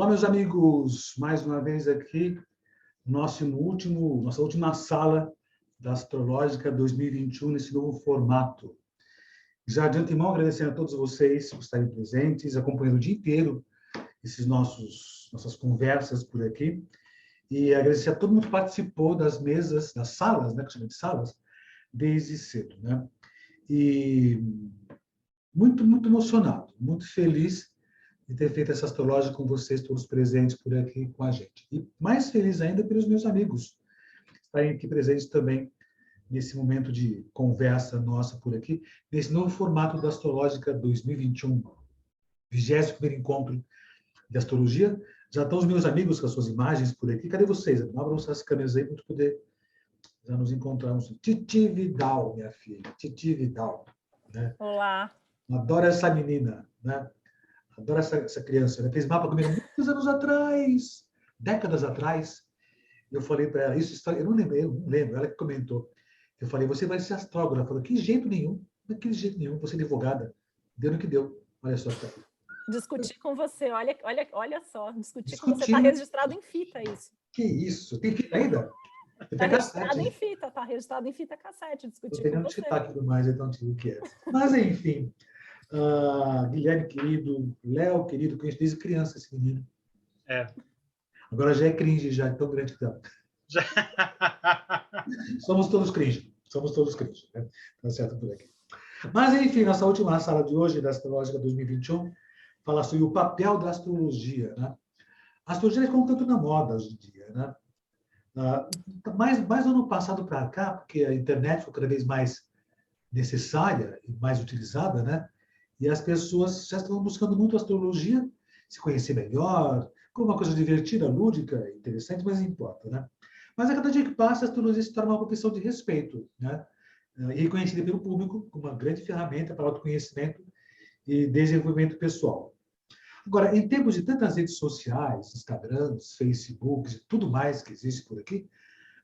Olá, meus amigos, mais uma vez aqui, nossa última sala da Astrológica 2021, nesse novo formato. Já de antemão, agradecendo a todos vocês por estarem presentes, acompanhando o dia inteiro nossas conversas por aqui, e agradecer a todo mundo que participou das mesas, das salas, né, que chama de salas, desde cedo, né? E muito emocionado, muito feliz de ter feito essa astrológica com vocês todos presentes por aqui com a gente. E mais feliz ainda pelos meus amigos estarem aqui presentes também nesse momento de conversa nossa por aqui, nesse novo formato da Astrológica 2021, 21º encontro de astrologia. Já estão os meus amigos com as suas imagens por aqui. Cadê vocês? Abram essas câmeras aí para poder já nos encontrarmos. Titi Vidal, minha filha. Titi Vidal. Né? Olá. Adoro essa menina, né? Adoro essa criança. Ela fez mapa comigo muitos anos atrás, décadas atrás. Eu falei para ela, eu não lembro, ela que comentou. Eu falei, você vai ser astróloga. Ela falou, que jeito nenhum, daquele jeito nenhum, você é advogada. Deu no que deu. Olha só. Discutir com você, olha só, discutir com você. Está registrado em fita isso. Que isso? Tem fita ainda? Está registrado em fita, está registrado em fita cassete, discutir com você. Não tudo mais, então tiro o que é. Mas, enfim, Guilherme querido, Léo querido, conheço desde criança esse menino. É. Agora já é cringe, já é tão grande que tá. Somos todos cringe, né? Tá certo por aqui. Mas, enfim, nossa última sala de hoje, da Astrológica 2021, fala sobre o papel da astrologia, né? A astrologia ficou um tanto na moda hoje em dia, né? Mais do ano passado para cá, porque a internet ficou cada vez mais necessária e mais utilizada, né? E as pessoas já estão buscando muito astrologia, se conhecer melhor, como uma coisa divertida, lúdica, interessante, mas importa, né? Mas a cada dia que passa, a astrologia se torna uma profissão de respeito, né? E reconhecida pelo público como uma grande ferramenta para autoconhecimento e desenvolvimento pessoal. Agora, em termos de tantas redes sociais, Instagrams, Facebooks e tudo mais que existe por aqui,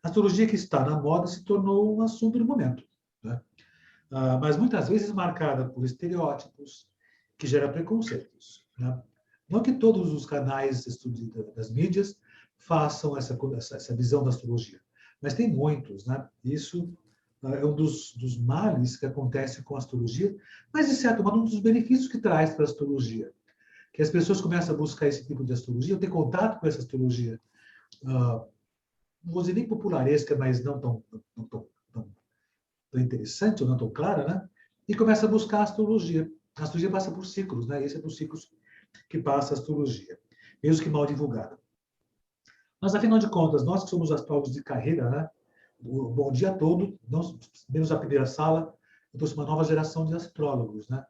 a astrologia que está na moda se tornou um assunto do momento, né? Mas muitas vezes marcada por estereótipos que geram preconceitos, né? Não que todos os canais das mídias façam essa visão da astrologia, mas tem muitos, né? Isso é um dos males que acontece com a astrologia, mas, de certo modo, um dos benefícios que traz para a astrologia, que as pessoas começam a buscar esse tipo de astrologia, ter contato com essa astrologia, não vou dizer nem popularesca, mas não tão interessante ou não tão clara, né? E começa a buscar a astrologia. A astrologia passa por ciclos, né? Esse é dos ciclos que passa a astrologia, mesmo que mal divulgada. Mas, afinal de contas, nós que somos astrólogos de carreira, né? O bom dia todo, menos a primeira sala, eu trouxe uma nova geração de astrólogos, né?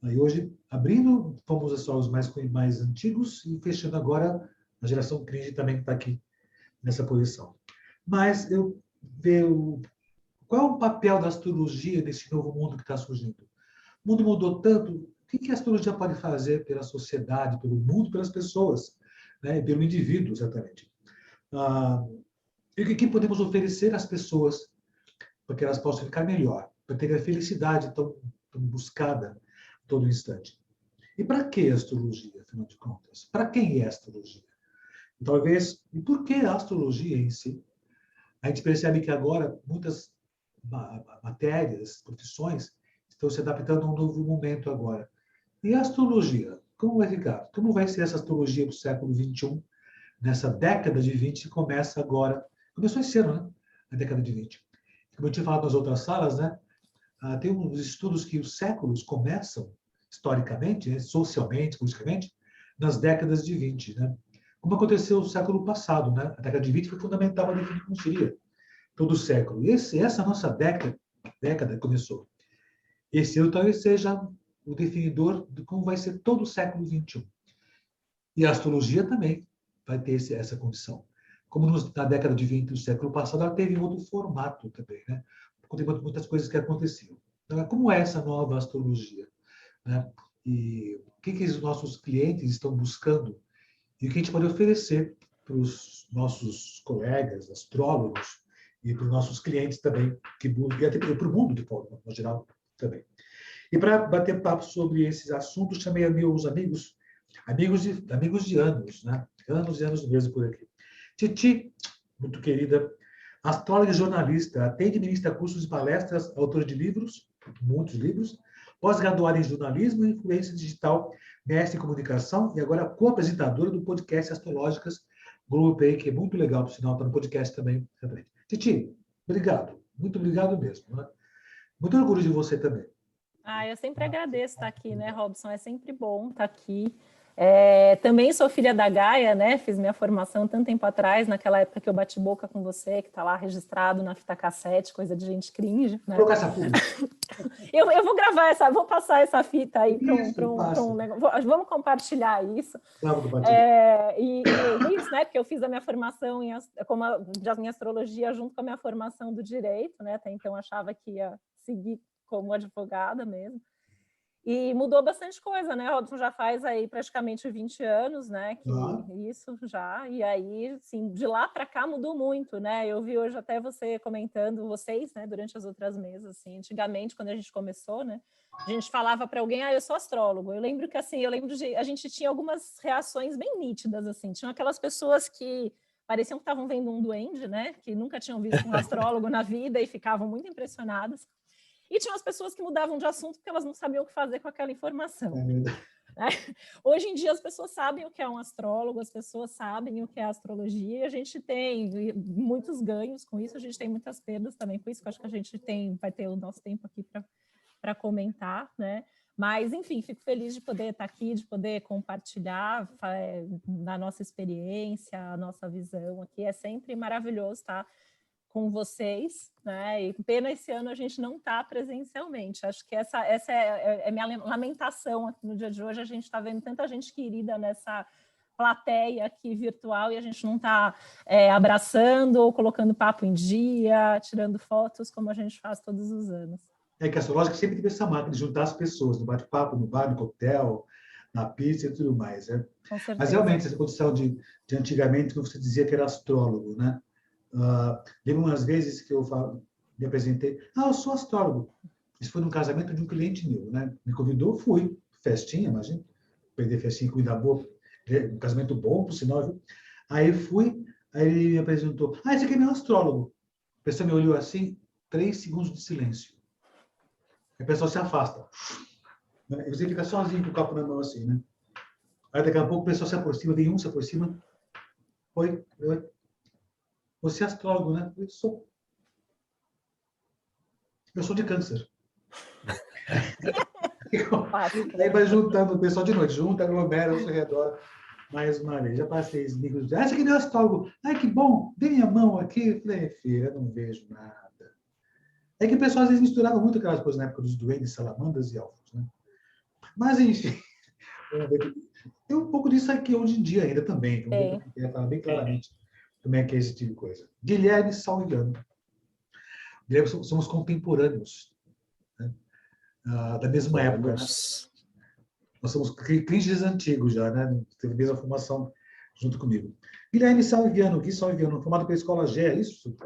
E hoje, abrindo, fomos astrólogos mais antigos e fechando agora a geração cringe também que está aqui nessa posição. Mas eu vejo qual é o papel da astrologia nesse novo mundo que está surgindo. O mundo mudou tanto, o que a astrologia pode fazer pela sociedade, pelo mundo, pelas pessoas, né? Pelo indivíduo, exatamente. E o que podemos oferecer às pessoas para que elas possam ficar melhor, para ter a felicidade tão buscada a todo instante. E para que a astrologia, afinal de contas? Para quem é a astrologia? Talvez, e por que a astrologia em si? A gente percebe que agora muitas matérias, profissões, estão se adaptando a um novo momento agora. E a astrologia? Como vai ficar? Como vai ser essa astrologia do século XXI, nessa década de 20 que começa agora? Começou esse ano, né? A década de 20. Como eu tinha falado nas outras salas, né? Tem uns estudos que os séculos começam, historicamente, né? Socialmente, politicamente, nas décadas de 20, né? Como aconteceu no século passado, né? A década de 20 foi fundamental para definir como seria todo o século. E essa nossa década começou. Esse ano talvez seja o definidor de como vai ser todo o século XXI. E a astrologia também vai ter essa condição. Como na década de 20 do século passado, ela teve outro formato também, né? Tem muitas coisas que aconteciam. Então, como é essa nova astrologia? Né? E o que os nossos clientes estão buscando? E o que a gente pode oferecer para os nossos colegas, astrólogos, e para os nossos clientes também, e até para o mundo, de forma no geral, também. E para bater papo sobre esses assuntos, chamei a meus amigos Amigos de anos, né? Anos e anos mesmo por aqui. Titi, muito querida, astróloga e jornalista, atende e ministra cursos e palestras, autora de livros, muitos livros, pós-graduada em jornalismo e influência digital, mestre em comunicação e agora co-apresentadora do podcast Astrológicas, grupo aí, que é muito legal, por sinal, está no podcast também. Titi, obrigado. Muito obrigado mesmo. Né? Muito orgulho de você também. Eu sempre agradeço estar aqui, né, Robson? É sempre bom estar aqui. Também sou filha da Gaia, né? Fiz minha formação tanto tempo atrás, naquela época que eu bati boca com você, que está lá registrado na fita cassete, coisa de gente cringe. Né? Vou colocar essa pública. Eu vou gravar vou passar essa fita aí para um negócio. Vamos compartilhar isso. E isso, né? Porque eu fiz a minha formação em astrologia junto com a minha formação do direito, né? Até então achava que ia seguir como advogada mesmo. E mudou bastante coisa, né, Robson? Já faz aí praticamente 20 anos, né? Isso já. E aí, assim, de lá para cá mudou muito, né? Eu vi hoje até você comentando, vocês, né, durante as outras mesas, assim, antigamente, quando a gente começou, né? A gente falava para alguém, eu sou astrólogo. Eu lembro que, assim, a gente tinha algumas reações bem nítidas, assim. Tinham aquelas pessoas que pareciam que estavam vendo um duende, né? Que nunca tinham visto um astrólogo na vida e ficavam muito impressionadas. E tinha as pessoas que mudavam de assunto porque elas não sabiam o que fazer com aquela informação. Hoje em dia as pessoas sabem o que é um astrólogo, as pessoas sabem o que é astrologia, e a gente tem muitos ganhos com isso, a gente tem muitas perdas também com isso, que eu acho que a gente vai ter o nosso tempo aqui para comentar, né? Mas, enfim, fico feliz de poder estar aqui, de poder compartilhar a nossa experiência, a nossa visão aqui. É sempre maravilhoso estar com vocês, né? E pena esse ano a gente não está presencialmente. Acho que essa é minha lamentação aqui no dia de hoje. A gente está vendo tanta gente querida nessa plateia aqui virtual e a gente não está abraçando ou colocando papo em dia, tirando fotos como a gente faz todos os anos. É que a astrológica sempre teve essa marca de juntar as pessoas, no bate-papo, no bar, no coquetel, na pizza e tudo mais. Né? Mas realmente, essa condição de antigamente, que você dizia que era astrólogo, né? Lembro umas vezes que eu me apresentei, eu sou astrólogo. Isso foi num casamento de um cliente meu, né? Me convidou, fui. Festinha, imagina. Perder festinha, cuidar boa. Um casamento bom, por sinal. Viu? Aí fui, aí ele me apresentou. Esse aqui é meu astrólogo. A pessoa me olhou assim, 3 segundos de silêncio. Aí a pessoa se afasta. E você fica sozinho com o copo na mão assim, né? Aí daqui a pouco o pessoal se aproxima, vem um, se aproxima. Oi. Você é astrólogo, né? Eu sou. Eu sou de câncer. Aí vai juntando o pessoal de noite, junta, aglomera ao seu redor. Mais uma vez, já passei os amigos. Esse aqui não é astrólogo. Que bom, dê minha mão aqui. Eu falei, filha, eu não vejo nada. É que o pessoal às vezes misturava muito aquelas coisas na época dos duendes, salamandras e elfos, né? Mas, enfim, tem um pouco disso aqui hoje em dia ainda também. Vamos ver, falar bem claramente como é que é esse tipo de coisa. Guilherme Salviano. Guilherme, somos contemporâneos, né? Da mesma época. Né? Nós somos críticos antigos já, né? Teve a mesma formação junto comigo. Guilherme Salviano, Gui Salviano, formado pela Escola Gé, é isso?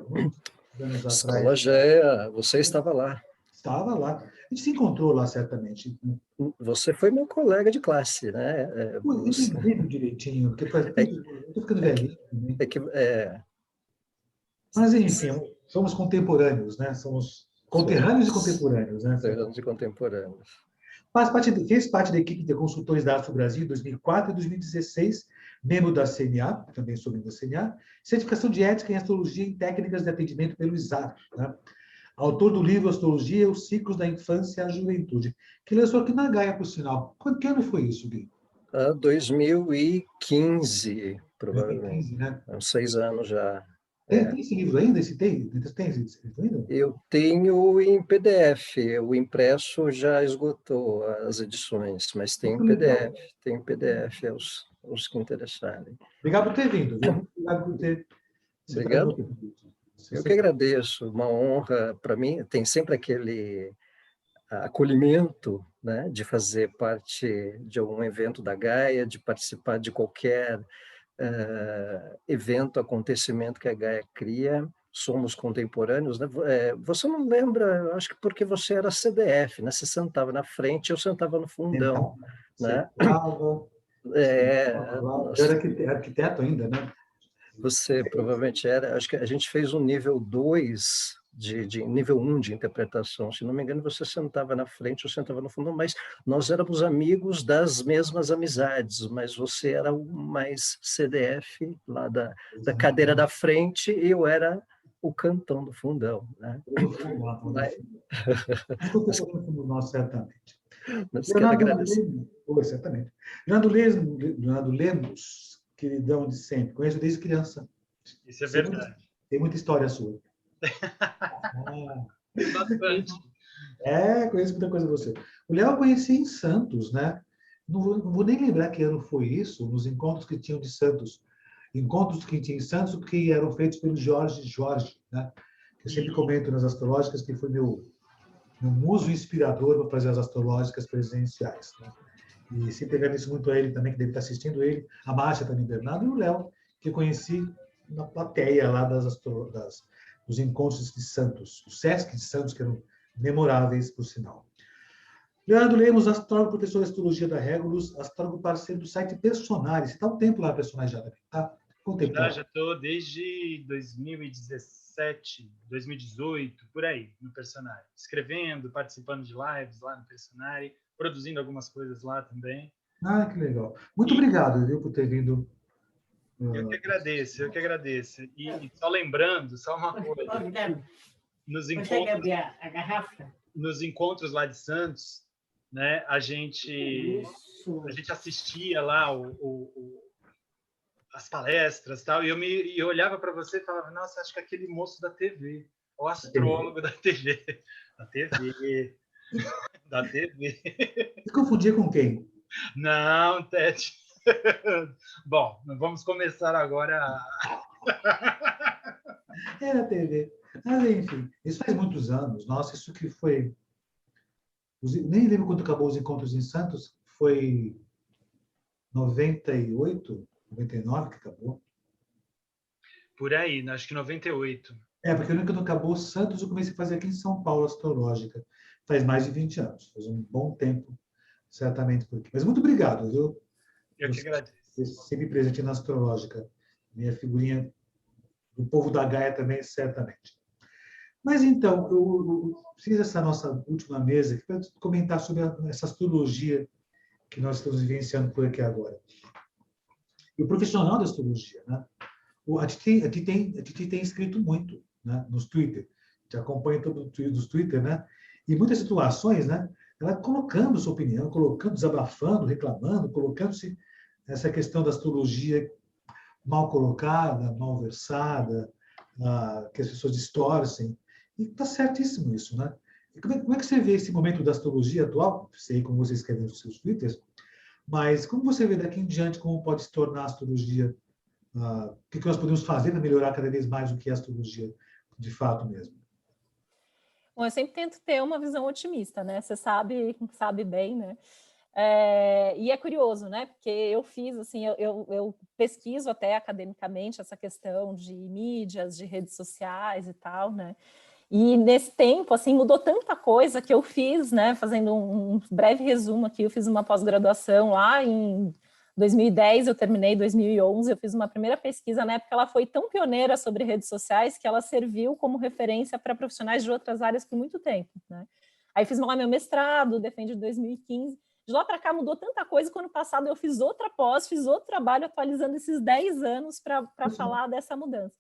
Escola Gé, você estava lá. Estava lá. A gente se encontrou lá, certamente. Você foi meu colega de classe, né? Eu não lembro direitinho, porque faz tempo, eu estou ficando velhinho também. Mas, enfim, somos contemporâneos, né? Somos conterrâneos e contemporâneos, né? Conterrâneos e contemporâneos. Fez parte da equipe de consultores da Astro Brasil em 2004 e 2016, membro da CNA, também sou membro da CNA, certificação de ética em astrologia e técnicas de atendimento pelo ISAR, né? Autor do livro Astrologia, os ciclos da infância e a juventude, que lançou aqui na Gaia, por sinal. Que ano foi isso, Gui? 2015, provavelmente. 2015, né? Há uns 6 anos já. Tem esse livro ainda? Tem esse livro ainda? Eu tenho em PDF. O impresso já esgotou as edições, mas tem em PDF. Tem em PDF os que interessarem. Obrigado por ter vindo, viu? Obrigado por ter... Obrigado. Eu que agradeço. Uma honra para mim. Tem sempre aquele acolhimento, né, de fazer parte de um evento da Gaia, de participar de qualquer evento, acontecimento que a Gaia cria. Somos contemporâneos, né? Você não lembra, acho que porque você era CDF, né? Você sentava na frente, eu sentava no fundão, né? Eu era arquiteto ainda, né? Você provavelmente era. Acho que a gente fez um nível 2 de nível 1 de interpretação. Se não me engano, você sentava na frente ou sentava no fundo, mas nós éramos amigos das mesmas amizades, mas você era o mais CDF lá da cadeira da frente e eu era o cantão do fundão, né? Mas certamente. Mas quero agradecer. Certamente. Leonardo Lemos, queridão de sempre, conheço desde criança. Isso é verdade. Tem muita história sua. Tem bastante. Conheço muita coisa de você. O Léo eu conheci em Santos, né? Não vou nem lembrar que ano foi isso, nos encontros que tinham de Santos. Encontros que tinha em Santos que eram feitos pelo Jorge, né? Que eu sempre comento nas astrológicas que foi meu muso inspirador para fazer as astrológicas presenciais. Né? E sempre agradeço muito a ele também, que deve estar assistindo ele, a Márcia também, Bernardo, e o Léo, que eu conheci na plateia lá dos encontros de Santos, o Sesc de Santos, que eram memoráveis, por sinal. Leandro Lemos, astrólogo, professor de astrologia da Regulus, astrólogo parceiro do site Personagens. Você está um tempo lá, Personagens, já também, tá? Já estou desde 2017, 2018, por aí, no Personari. Escrevendo, participando de lives lá no Personari, produzindo algumas coisas lá também. Que legal. Muito obrigado, viu, por ter vindo. Eu que agradeço. E só lembrando, só uma coisa. Nos encontros lá de Santos, né, a gente assistia lá as palestras e tal, e eu olhava para você e falava, nossa, acho que aquele moço da TV, o astrólogo da TV. Da TV. Você confundia com quem? Não, Tete. Bom, vamos começar agora. Era TV. Mas, enfim, isso faz muitos anos. Nossa, isso que foi... Nem lembro quando acabou os encontros em Santos. Foi 98, 99 que acabou. Por aí, acho que 98. Porque eu lembro quando acabou Santos, eu comecei a fazer aqui em São Paulo, astrológica. Faz mais de 20 anos. Faz um bom tempo, certamente. Por aqui. Mas muito obrigado, viu? Eu que agradeço. Sempre presente na astrológica. Minha figurinha do povo da Gaia também, certamente. Mas então, eu fiz essa nossa última mesa para comentar sobre essa astrologia que nós estamos vivenciando por aqui agora. E o profissional da astrologia, né? A Titi tem escrito muito, né, nos Twitter. Te acompanha todo os Twitter, né? E muitas situações, né? Ela colocando sua opinião, desabafando, reclamando, colocando-se essa questão da astrologia mal colocada, mal versada, que as pessoas distorcem. E está certíssimo isso, né? E como é que você vê esse momento da astrologia atual? Sei como você escreveu nos seus twitters, mas como você vê daqui em diante como pode se tornar a astrologia? O que nós podemos fazer para melhorar cada vez mais o que é a astrologia de fato mesmo? Bom, eu sempre tento ter uma visão otimista, né? Você sabe bem, né? E é curioso, né? Porque eu fiz, assim, eu pesquiso até academicamente essa questão de mídias, de redes sociais e tal, né? E nesse tempo, assim, mudou tanta coisa que eu fiz, né? Fazendo um breve resumo aqui, eu fiz uma pós-graduação lá em 2010, eu terminei em 2011, eu fiz uma primeira pesquisa, na época ela foi tão pioneira sobre redes sociais que ela serviu como referência para profissionais de outras áreas por muito tempo, né? Aí fiz lá meu mestrado, defendi em 2015, de lá para cá mudou tanta coisa que ano passado eu fiz outra pós, fiz outro trabalho atualizando esses 10 anos para falar dessa mudança,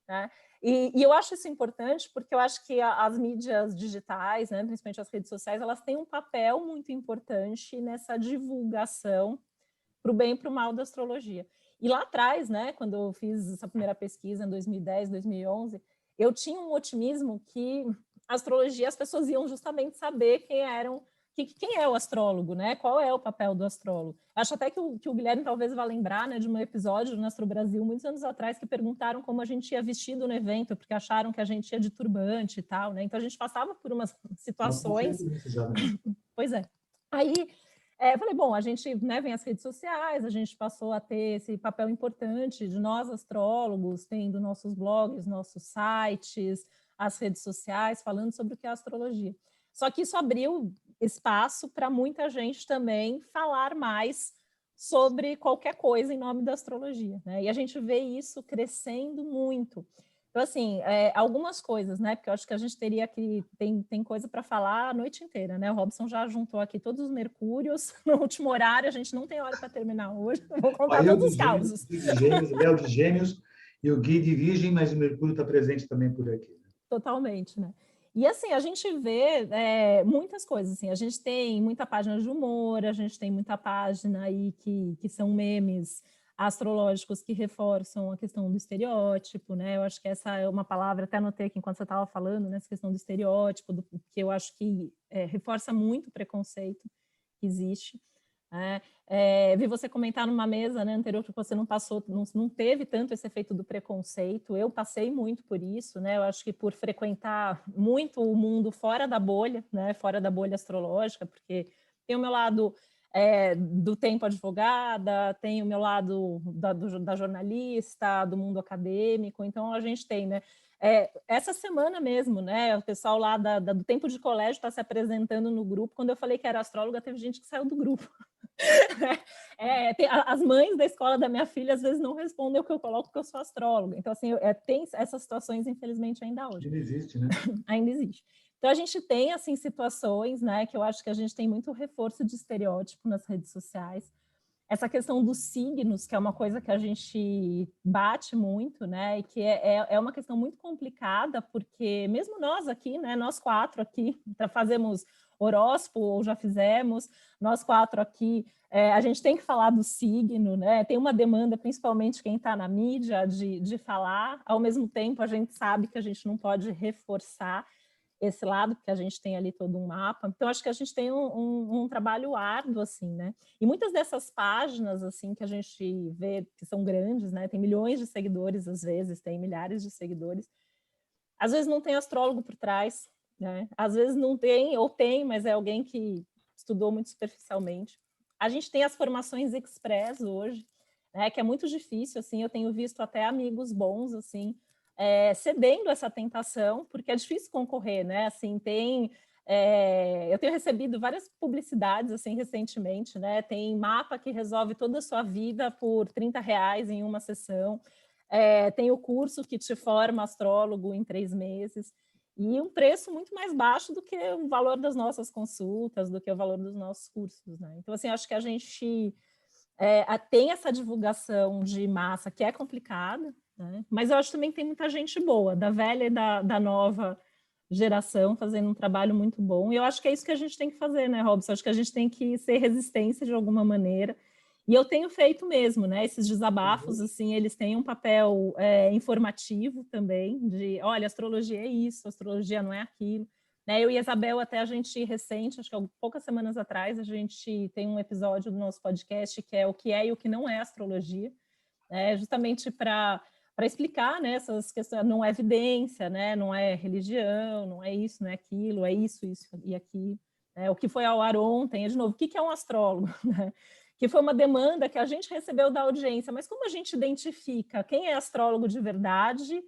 né? E eu acho isso importante porque eu acho que as mídias digitais, né, principalmente as redes sociais, elas têm um papel muito importante nessa divulgação para o bem e para o mal da astrologia. E lá atrás, né, quando eu fiz essa primeira pesquisa em 2010, 2011, eu tinha um otimismo que a astrologia, as pessoas iam justamente saber quem é o astrólogo, né? Qual é o papel do astrólogo? Acho até que o Guilherme talvez vá lembrar, né, de um episódio no Astro Brasil, muitos anos atrás, que perguntaram como a gente ia vestido no evento, porque acharam que a gente ia de turbante e tal, né? Então a gente passava por umas situações... Pois é. Aí eu falei, bom, a gente, né, vem as redes sociais, a gente passou a ter esse papel importante de nós astrólogos, tendo nossos blogs, nossos sites, as redes sociais, falando sobre o que é astrologia. Só que isso abriu espaço para muita gente também falar mais sobre qualquer coisa em nome da astrologia, né? E a gente vê isso crescendo muito. Então, assim, algumas coisas, né? Porque eu acho que a gente teria que... Tem coisa para falar a noite inteira, né? O Robson já juntou aqui todos os mercúrios no último horário, a gente não tem hora para terminar hoje. Vou contar todos os causos. Léo de Gêmeos e o Gui de Virgem, mas o Mercúrio está presente também por aqui. Né? Totalmente, né? E assim, a gente vê muitas coisas, assim, a gente tem muita página de humor, a gente tem muita página aí que são memes astrológicos que reforçam a questão do estereótipo, né? Eu acho que essa é uma palavra, até anotei aqui enquanto você estava falando, né? Essa questão do estereótipo, que eu acho que reforça muito o preconceito que existe. Vi você comentar numa mesa, né, anterior que você não passou, não teve tanto esse efeito do preconceito. Eu passei muito por isso, né? Eu acho que por frequentar muito o mundo fora da bolha, né, fora da bolha astrológica, porque tem o meu lado do tempo advogada, tem o meu lado da jornalista, do mundo acadêmico. Então a gente tem, né? Essa semana mesmo, né? O pessoal lá do tempo de colégio está se apresentando no grupo. Quando eu falei que era astróloga, teve gente que saiu do grupo. As mães da escola da minha filha às vezes não respondem o que eu coloco porque eu sou astróloga. Então, assim, tem essas situações, infelizmente, ainda hoje. Ainda existe, né? Ainda existe. Então, a gente tem, assim, situações, né, que eu acho que a gente tem muito reforço de estereótipo nas redes sociais. Essa questão dos signos, que é uma coisa que a gente bate muito, né, e que é uma questão muito complicada, porque mesmo nós aqui, né, nós 4 aqui, fazemos horóscopo, ou já fizemos, nós 4 aqui, a gente tem que falar do signo, né, tem uma demanda, principalmente quem está na mídia, de falar, ao mesmo tempo a gente sabe que a gente não pode reforçar esse lado, porque a gente tem ali todo um mapa. Então, acho que a gente tem um trabalho árduo, assim, né? E muitas dessas páginas, assim, que a gente vê que são grandes, né? Tem milhões de seguidores, às vezes, tem milhares de seguidores. Às vezes não tem astrólogo por trás, né? Às vezes não tem, ou tem, mas é alguém que estudou muito superficialmente. A gente tem as formações express hoje, né? Que é muito difícil, assim. Eu tenho visto até amigos bons, assim, cedendo essa tentação, porque é difícil concorrer, né? Assim, eu tenho recebido várias publicidades assim recentemente, né? Tem mapa que resolve toda a sua vida por R$30 em uma sessão. Tem o curso que te forma astrólogo em 3 meses. E um preço muito mais baixo do que o valor das nossas consultas, do que o valor dos nossos cursos, né? Então, assim, acho que a gente tem essa divulgação de massa que é complicada, né? Mas eu acho também que tem muita gente boa, da velha e da nova geração, fazendo um trabalho muito bom. E eu acho que é isso que a gente tem que fazer, né, Robson? Acho que a gente tem que ser resistência de alguma maneira. E eu tenho feito mesmo, né? Esses desabafos, assim, eles têm um papel informativo também, de, olha, astrologia é isso, astrologia não é aquilo. Né, eu e a Isabel, até a gente recente, acho que poucas semanas atrás, a gente tem um episódio do nosso podcast que é o que é e o que não é astrologia, né, justamente para explicar, né, essas questões, não é evidência, né, não é religião, não é isso, não é aquilo, é isso, isso e aquilo. Né, o que foi ao ar ontem, de novo, o que é um astrólogo? Né? Que foi uma demanda que a gente recebeu da audiência, mas como a gente identifica quem é astrólogo de verdade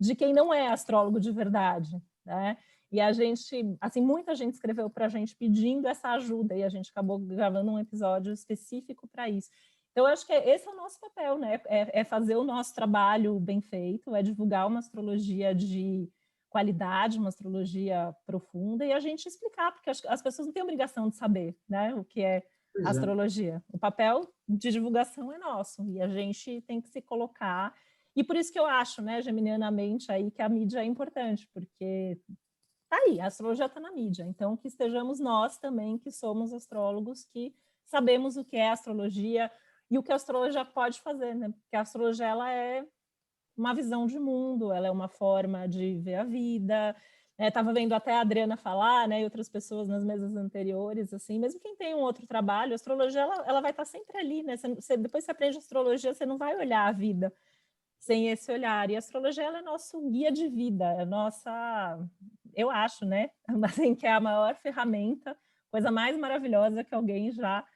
de quem não é astrólogo de verdade, né? E a gente, assim, muita gente escreveu para a gente pedindo essa ajuda e a gente acabou gravando um episódio específico para isso. Então, eu acho que esse é o nosso papel, né? É fazer o nosso trabalho bem feito, é divulgar uma astrologia de qualidade, uma astrologia profunda e a gente explicar, porque as pessoas não têm obrigação de saber, né? O que é astrologia. O papel de divulgação é nosso e a gente tem que se colocar. E por isso que eu acho, né, geminianamente, aí, que a mídia é importante, porque tá aí, a astrologia está na mídia. Então, que estejamos nós também, que somos astrólogos, que sabemos o que é astrologia e o que a astrologia pode fazer, né? Porque a astrologia, ela é uma visão de mundo, ela é uma forma de ver a vida. Estava vendo até a Adriana falar, né, e outras pessoas nas mesas anteriores, assim, mesmo quem tem um outro trabalho, a astrologia, ela vai estar sempre ali, né? Depois que você aprende astrologia, você não vai olhar a vida sem esse olhar. E a astrologia, ela é nosso guia de vida, é nossa, eu acho, né, assim, que é a maior ferramenta, coisa mais maravilhosa que alguém já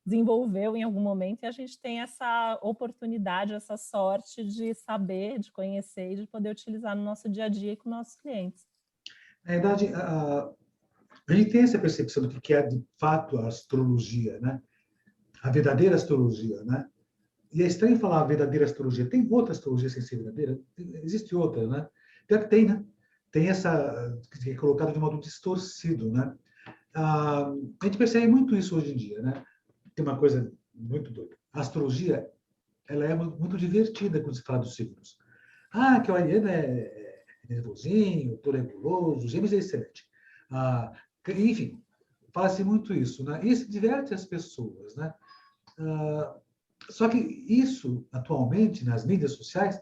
desenvolveu em algum momento, e a gente tem essa oportunidade, essa sorte de saber, de conhecer e de poder utilizar no nosso dia a dia e com nossos clientes. Na verdade, a gente tem essa percepção do que é de fato a astrologia, né? a verdadeira astrologia, né? E é estranho falar a verdadeira astrologia. Tem outra astrologia sem ser verdadeira? Existe outra, né? Pior que tem, né? Tem essa que é colocada de modo distorcido, né? A gente percebe muito isso hoje em dia, né? Tem uma coisa muito doida. A astrologia, ela é muito divertida quando se fala dos signos. Ah, que o ariano é nervosinho, todo reguloso, Gêmeos é excelente. Enfim, fala-se muito isso, né? Isso diverte as pessoas, né? Só que isso, atualmente, nas mídias sociais,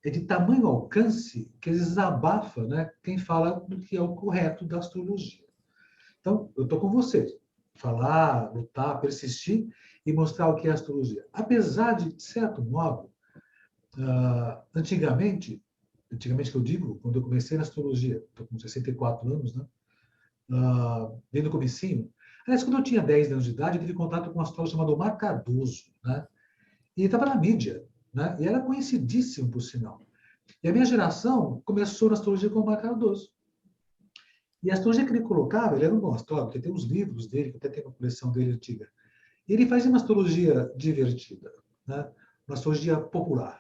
é de tamanho alcance que eles desabafa, né, quem fala do que é o correto da astrologia. Então, eu estou com vocês. Falar, lutar, persistir e mostrar o que é astrologia. Apesar de certo modo, antigamente que eu digo, quando eu comecei na astrologia, estou com 64 anos, né? Bem no comecinho. Aliás, quando eu tinha 10 anos de idade, eu tive contato com um astrólogo chamado Omar Cardoso, né? E estava na mídia, né? E era conhecidíssimo, por sinal. E a minha geração começou na astrologia com o Omar Cardoso. E a astrologia que ele colocava, ele era um bom astrólogo, porque tem uns livros dele, que até tem uma coleção dele antiga. E ele fazia uma astrologia divertida, né? Uma astrologia popular.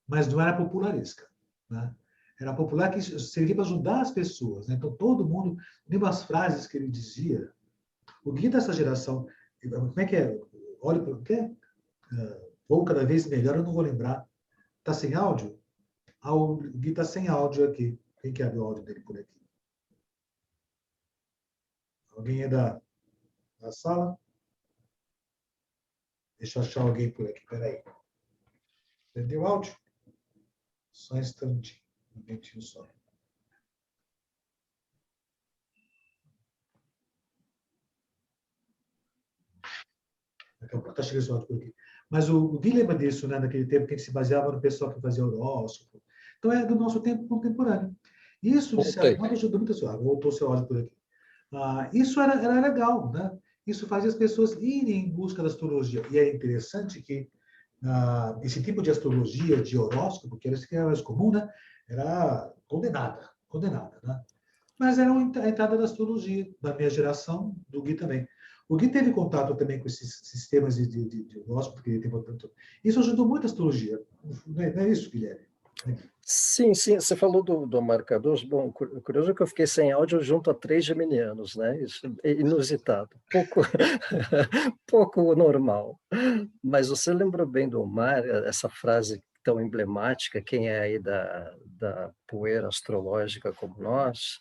Mas não era popularesca, né? Era popular que servia para ajudar as pessoas, né? Então, todo mundo, lembra as frases que ele dizia. O guia dessa geração, como é que é? Olha para o quê? Vou cada vez melhor, eu não vou lembrar. Está sem áudio? O Gui está sem áudio aqui. Quem quer abrir o áudio dele por aqui? Alguém é da sala? Deixa eu achar alguém por aqui, peraí. Entendeu o áudio? Só um instantinho. Um momentinho só. Daqui a pouco está chegando esse áudio por aqui. Mas o Gui lembra disso, né? Naquele tempo que a gente se baseava no pessoal que fazia horóscopo. Então, é do nosso tempo contemporâneo. Isso, de certo modo, ajudou muito a sua. Voltou seu áudio por aqui. Isso era legal, né? Isso fazia as pessoas irem em busca da astrologia. E é interessante que esse tipo de astrologia, de horóscopo, que era mais comum, né? Era condenada, né? Mas era a entrada da astrologia, da minha geração, do Gui também. O Gui teve contato também com esses sistemas de horóscopo, porque ele tem tanto... Isso ajudou muito a astrologia. Não é isso, Guilherme? Sim, você falou do Omar Cardoso. Bom, curioso que eu fiquei sem áudio junto a 3 geminianos, né? Isso é inusitado, pouco normal. Mas você lembrou bem do Omar, essa frase tão emblemática, quem é aí da poeira astrológica como nós,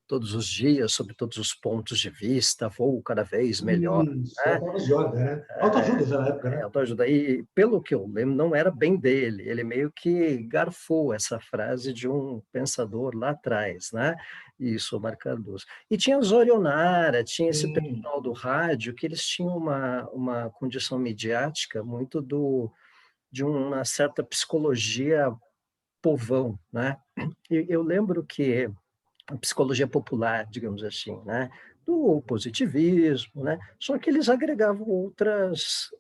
todos os dias, sob todos os pontos de vista, vou cada vez melhor. Isso, Né? é a palavra de ordem, né? Autoajuda já na época, né? Autoajuda. E, pelo que eu lembro, não era bem dele, ele meio que garfou essa frase de um pensador lá atrás, né? Isso, Omar Cardoso. E tinha os Orionara, tinha esse pessoal do rádio, que eles tinham uma condição midiática muito de uma certa psicologia povão, né? E eu lembro que a psicologia popular, digamos assim, né? Do positivismo, né? Só que eles agregavam outras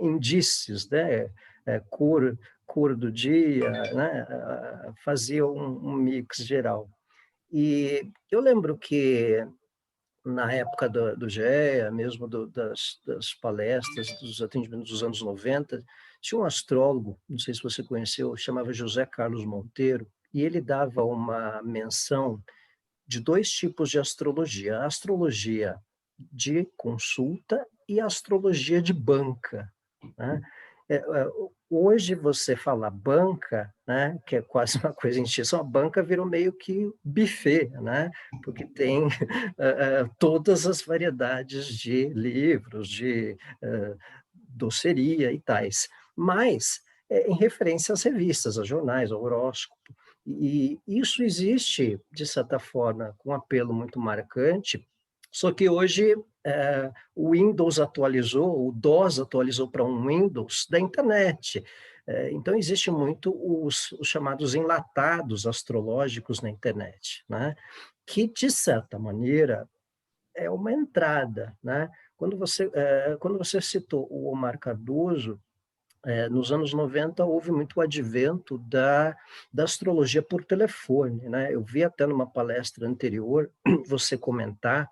indícios, né? Cor do dia, né? Faziam um mix geral. E eu lembro que na época do GEA, mesmo das palestras, dos atendimentos dos anos 90, tinha um astrólogo, não sei se você conheceu, chamava José Carlos Monteiro, e ele dava uma menção de 2 tipos de astrologia: a astrologia de consulta e a astrologia de banca, né? Hoje você fala banca, né, que é quase uma coisa em extinção, a banca virou meio que buffet, né, porque tem todas as variedades de livros, de doceria e tais, mas em referência às revistas, aos jornais, ao horóscopo. E isso existe, de certa forma, com um apelo muito marcante, só que hoje o Windows atualizou, o DOS atualizou para um Windows da internet. Então, existe muito os chamados enlatados astrológicos na internet, né? Que, de certa maneira, é uma entrada, né? Quando você citou o Omar Cardoso, nos anos 90 houve muito o advento da astrologia por telefone, né? Eu vi até numa palestra anterior você comentar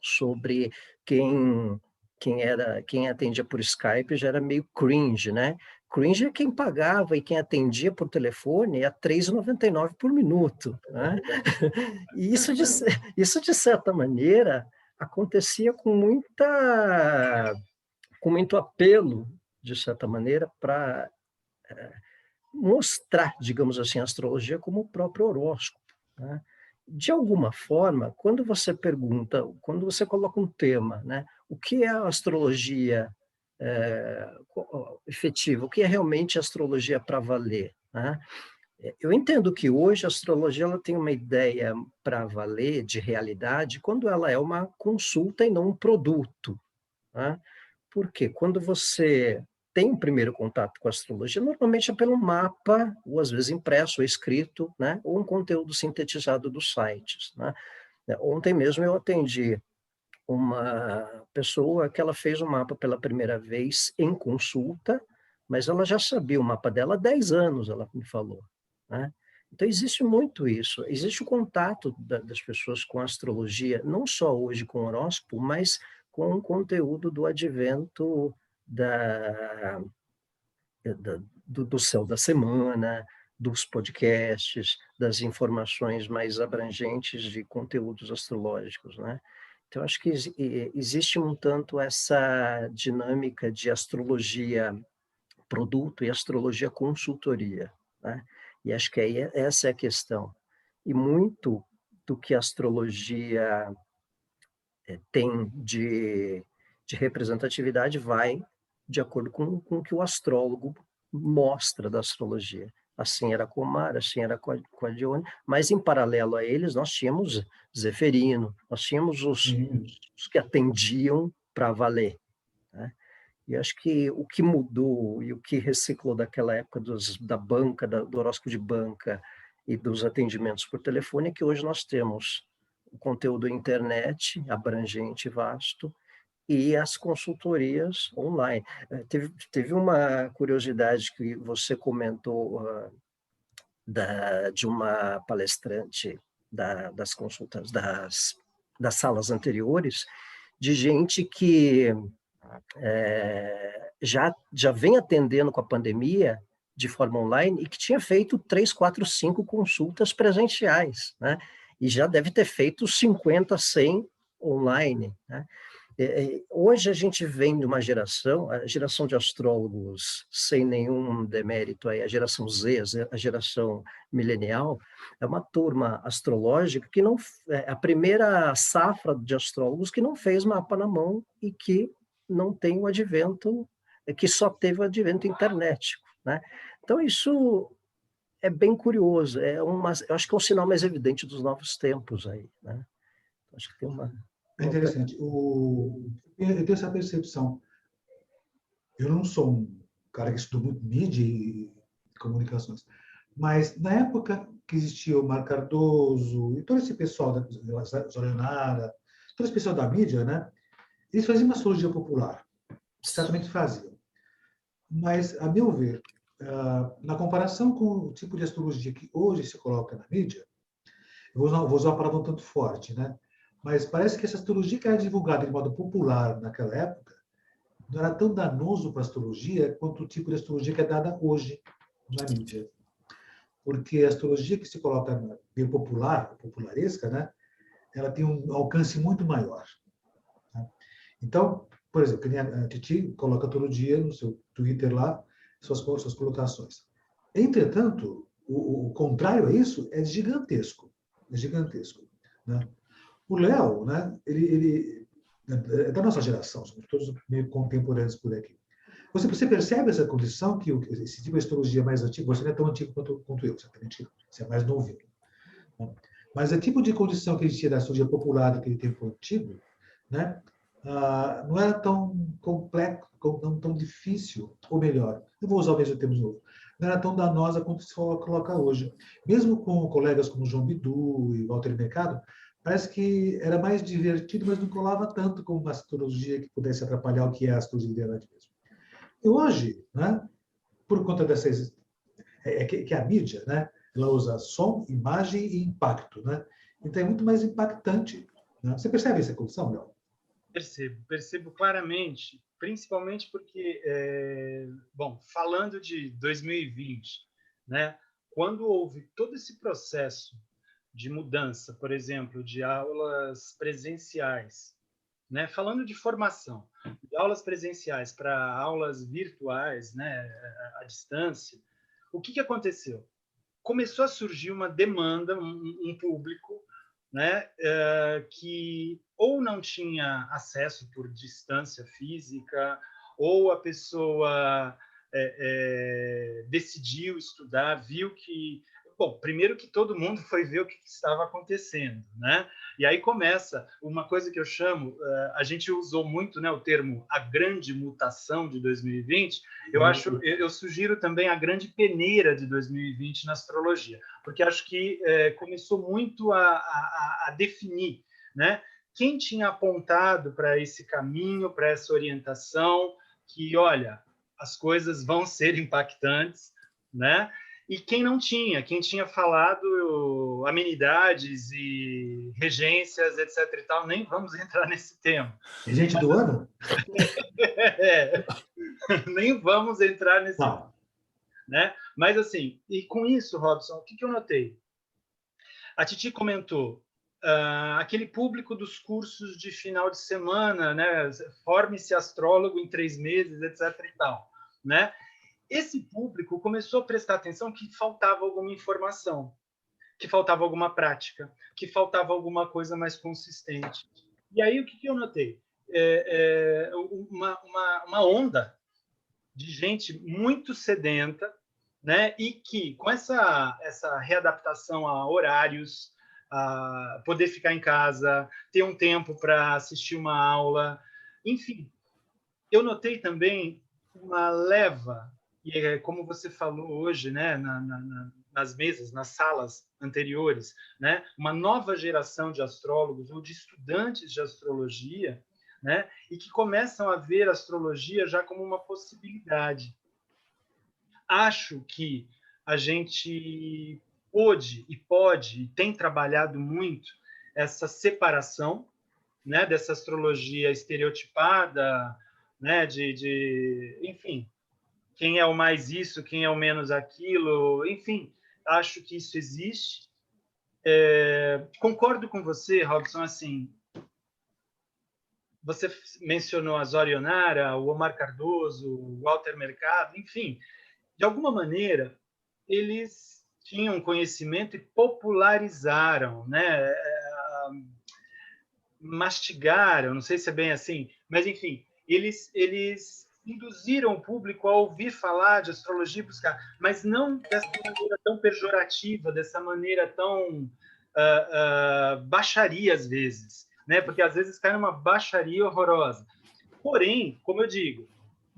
sobre quem quem atendia por Skype já era meio cringe, né? Cringe é quem pagava e quem atendia por telefone é R$ 3,99 por minuto, né? E isso, de certa maneira, acontecia com muito apelo, de certa maneira, para mostrar, digamos assim, a astrologia como o próprio horóscopo, né? De alguma forma, quando você coloca um tema, né, o que é a astrologia efetiva, o que é realmente a astrologia para valer, né? Eu entendo que hoje a astrologia ela tem uma ideia para valer de realidade quando ela é uma consulta e não um produto, né? Porque quando você tem um primeiro contato com a astrologia, normalmente é pelo mapa, ou às vezes impresso ou escrito, né? Ou um conteúdo sintetizado dos sites, né? Ontem mesmo eu atendi uma pessoa que ela fez o mapa pela primeira vez em consulta, mas ela já sabia o mapa dela há 10 anos, ela me falou, né? Então, existe muito isso. Existe o contato das pessoas com a astrologia, não só hoje com o horóscopo, mas com o conteúdo do advento do céu da semana, dos podcasts, das informações mais abrangentes de conteúdos astrológicos, né? Então, acho que existe um tanto essa dinâmica de astrologia produto e astrologia consultoria, né? E acho que essa é a questão. E muito do que a astrologia tem de representatividade vai de acordo com o que o astrólogo mostra da astrologia. Assim era com o Mar, assim era com a Dione, mas em paralelo a eles nós tínhamos Zeferino, nós tínhamos os que atendiam para valer, né? E acho que o que mudou e o que reciclou daquela época da banca, do horóscopo de banca e dos atendimentos por telefone é que hoje nós temos o conteúdo internet, abrangente, vasto, e as consultorias online. Teve uma curiosidade que você comentou de uma palestrante das consultas, das salas anteriores, de gente que já vem atendendo com a pandemia de forma online e que tinha feito 3, 4, 5 consultas presenciais, né? E já deve ter feito 50, 100 online, né? Hoje a gente vem de uma geração, a geração de astrólogos, sem nenhum demérito, a geração Z, a geração milenial, é uma turma astrológica que não é a primeira safra de astrólogos que não fez mapa na mão e que não tem o advento, que só teve o advento internético, né? Então, isso é bem curioso, eu acho que é um sinal mais evidente dos novos tempos aí, né? Acho que tem uma... É interessante. Eu tenho essa percepção. Eu não sou um cara que estudou muito mídia e comunicações, mas na época que existia o Marco Cardoso e todo esse pessoal da Zoranara, todo esse pessoal da mídia, né? Eles faziam uma astrologia popular. Certamente faziam. Mas, a meu ver, na comparação com o tipo de astrologia que hoje se coloca na mídia, eu vou usar uma palavra um tanto forte, né? Mas parece que essa astrologia que era divulgada de modo popular naquela época não era tão danoso para a astrologia quanto o tipo de astrologia que é dada hoje na mídia. Porque a astrologia que se coloca na meio popular, popularesca, né? Ela tem um alcance muito maior. Tá? Então, por exemplo, a Titi coloca todo dia no seu Twitter lá suas colocações. Entretanto, o contrário a isso é gigantesco. É gigantesco, né? O Léo, né, ele é da nossa geração, somos todos meio contemporâneos por aqui. Você percebe essa condição que esse tipo de astrologia mais antigo, você não é tão antigo quanto eu, certamente você é mais novinho, né? Mas o tipo de condição que existia da astrologia popular daquele tempo antigo, né, não era tão complexo, não tão difícil, ou melhor, eu vou usar o mesmo termo novo, não era tão danosa quanto se coloca hoje. Mesmo com colegas como João Bidu e Walter Mercado, parece que era mais divertido, mas não colava tanto como uma astrologia que pudesse atrapalhar o que é a astrologia de verdade mesmo. E hoje, né, por conta dessas... que a mídia, né, ela usa som, imagem e impacto, né? Então é muito mais impactante, né? Você percebe essa condição, Léo? Percebo claramente, principalmente porque, bom, falando de 2020, né, quando houve todo esse processo de mudança, por exemplo, de aulas presenciais, né, falando de formação, de aulas presenciais para aulas virtuais, né, à distância, o que aconteceu? Começou a surgir uma demanda, um público, né, que ou não tinha acesso por distância física, ou a pessoa decidiu estudar, viu que... Bom, primeiro que todo mundo foi ver o que estava acontecendo, né? E aí começa uma coisa que eu chamo, a gente usou muito, né, o termo a grande mutação de 2020, eu sugiro também a grande peneira de 2020 na astrologia, porque acho que começou muito a definir, né, quem tinha apontado para esse caminho, para essa orientação, que, olha, as coisas vão ser impactantes, né? E quem não tinha, quem tinha falado amenidades e regências, etc. e tal, nem vamos entrar nesse tema. Regente do ano? Nem vamos entrar nesse tema. Né? Mas, assim, e com isso, Robson, o que eu notei? A Titi comentou, aquele público dos cursos de final de semana, né? Forme-se astrólogo em 3 meses, etc. e tal, né? Esse público começou a prestar atenção que faltava alguma informação, que faltava alguma prática, que faltava alguma coisa mais consistente. E aí, o que eu notei? Uma onda de gente muito sedenta, né? E que, com essa readaptação a horários, a poder ficar em casa, ter um tempo para assistir uma aula, enfim, eu notei também uma leva, e como você falou hoje, né, nas mesas, nas salas anteriores, né, uma nova geração de astrólogos ou de estudantes de astrologia, né, e que começam a ver a astrologia já como uma possibilidade. Acho que a gente pode e tem trabalhado muito essa separação, né, dessa astrologia estereotipada, né, enfim, quem é o mais isso, quem é o menos aquilo, enfim, acho que isso existe. Concordo com você, Robson, assim, você mencionou a Zora Ionara, o Omar Cardoso, o Walter Mercado, enfim, de alguma maneira, eles tinham conhecimento e popularizaram, né? Mastigaram, não sei se é bem assim, mas, enfim, eles induziram o público a ouvir falar de astrologia e buscar, mas não dessa maneira tão pejorativa, dessa maneira tão baixaria, às vezes, né? Porque, às vezes, cai numa baixaria horrorosa. Porém, como eu digo,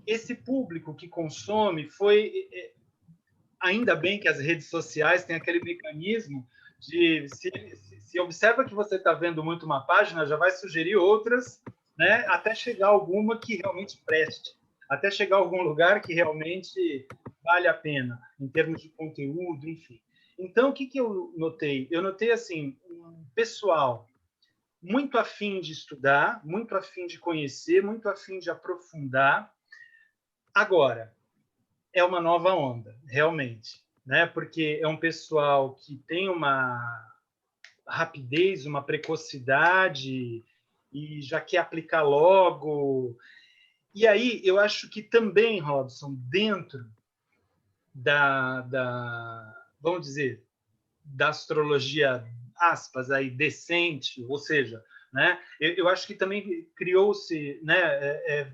esse público que consome foi... Ainda bem que as redes sociais têm aquele mecanismo de... Se observa que você está vendo muito uma página, já vai sugerir outras, né, até chegar alguma que realmente preste, até chegar a algum lugar que realmente vale a pena, em termos de conteúdo, enfim. Então, o que eu notei? Eu notei, assim, um pessoal muito afim de estudar, muito afim de conhecer, muito afim de aprofundar. Agora, é uma nova onda, realmente, né? Porque é um pessoal que tem uma rapidez, uma precocidade e já quer aplicar logo. E aí, eu acho que também, Robson, dentro vamos dizer, da astrologia, aspas, aí, decente, ou seja, né? Eu acho que também criou-se, né,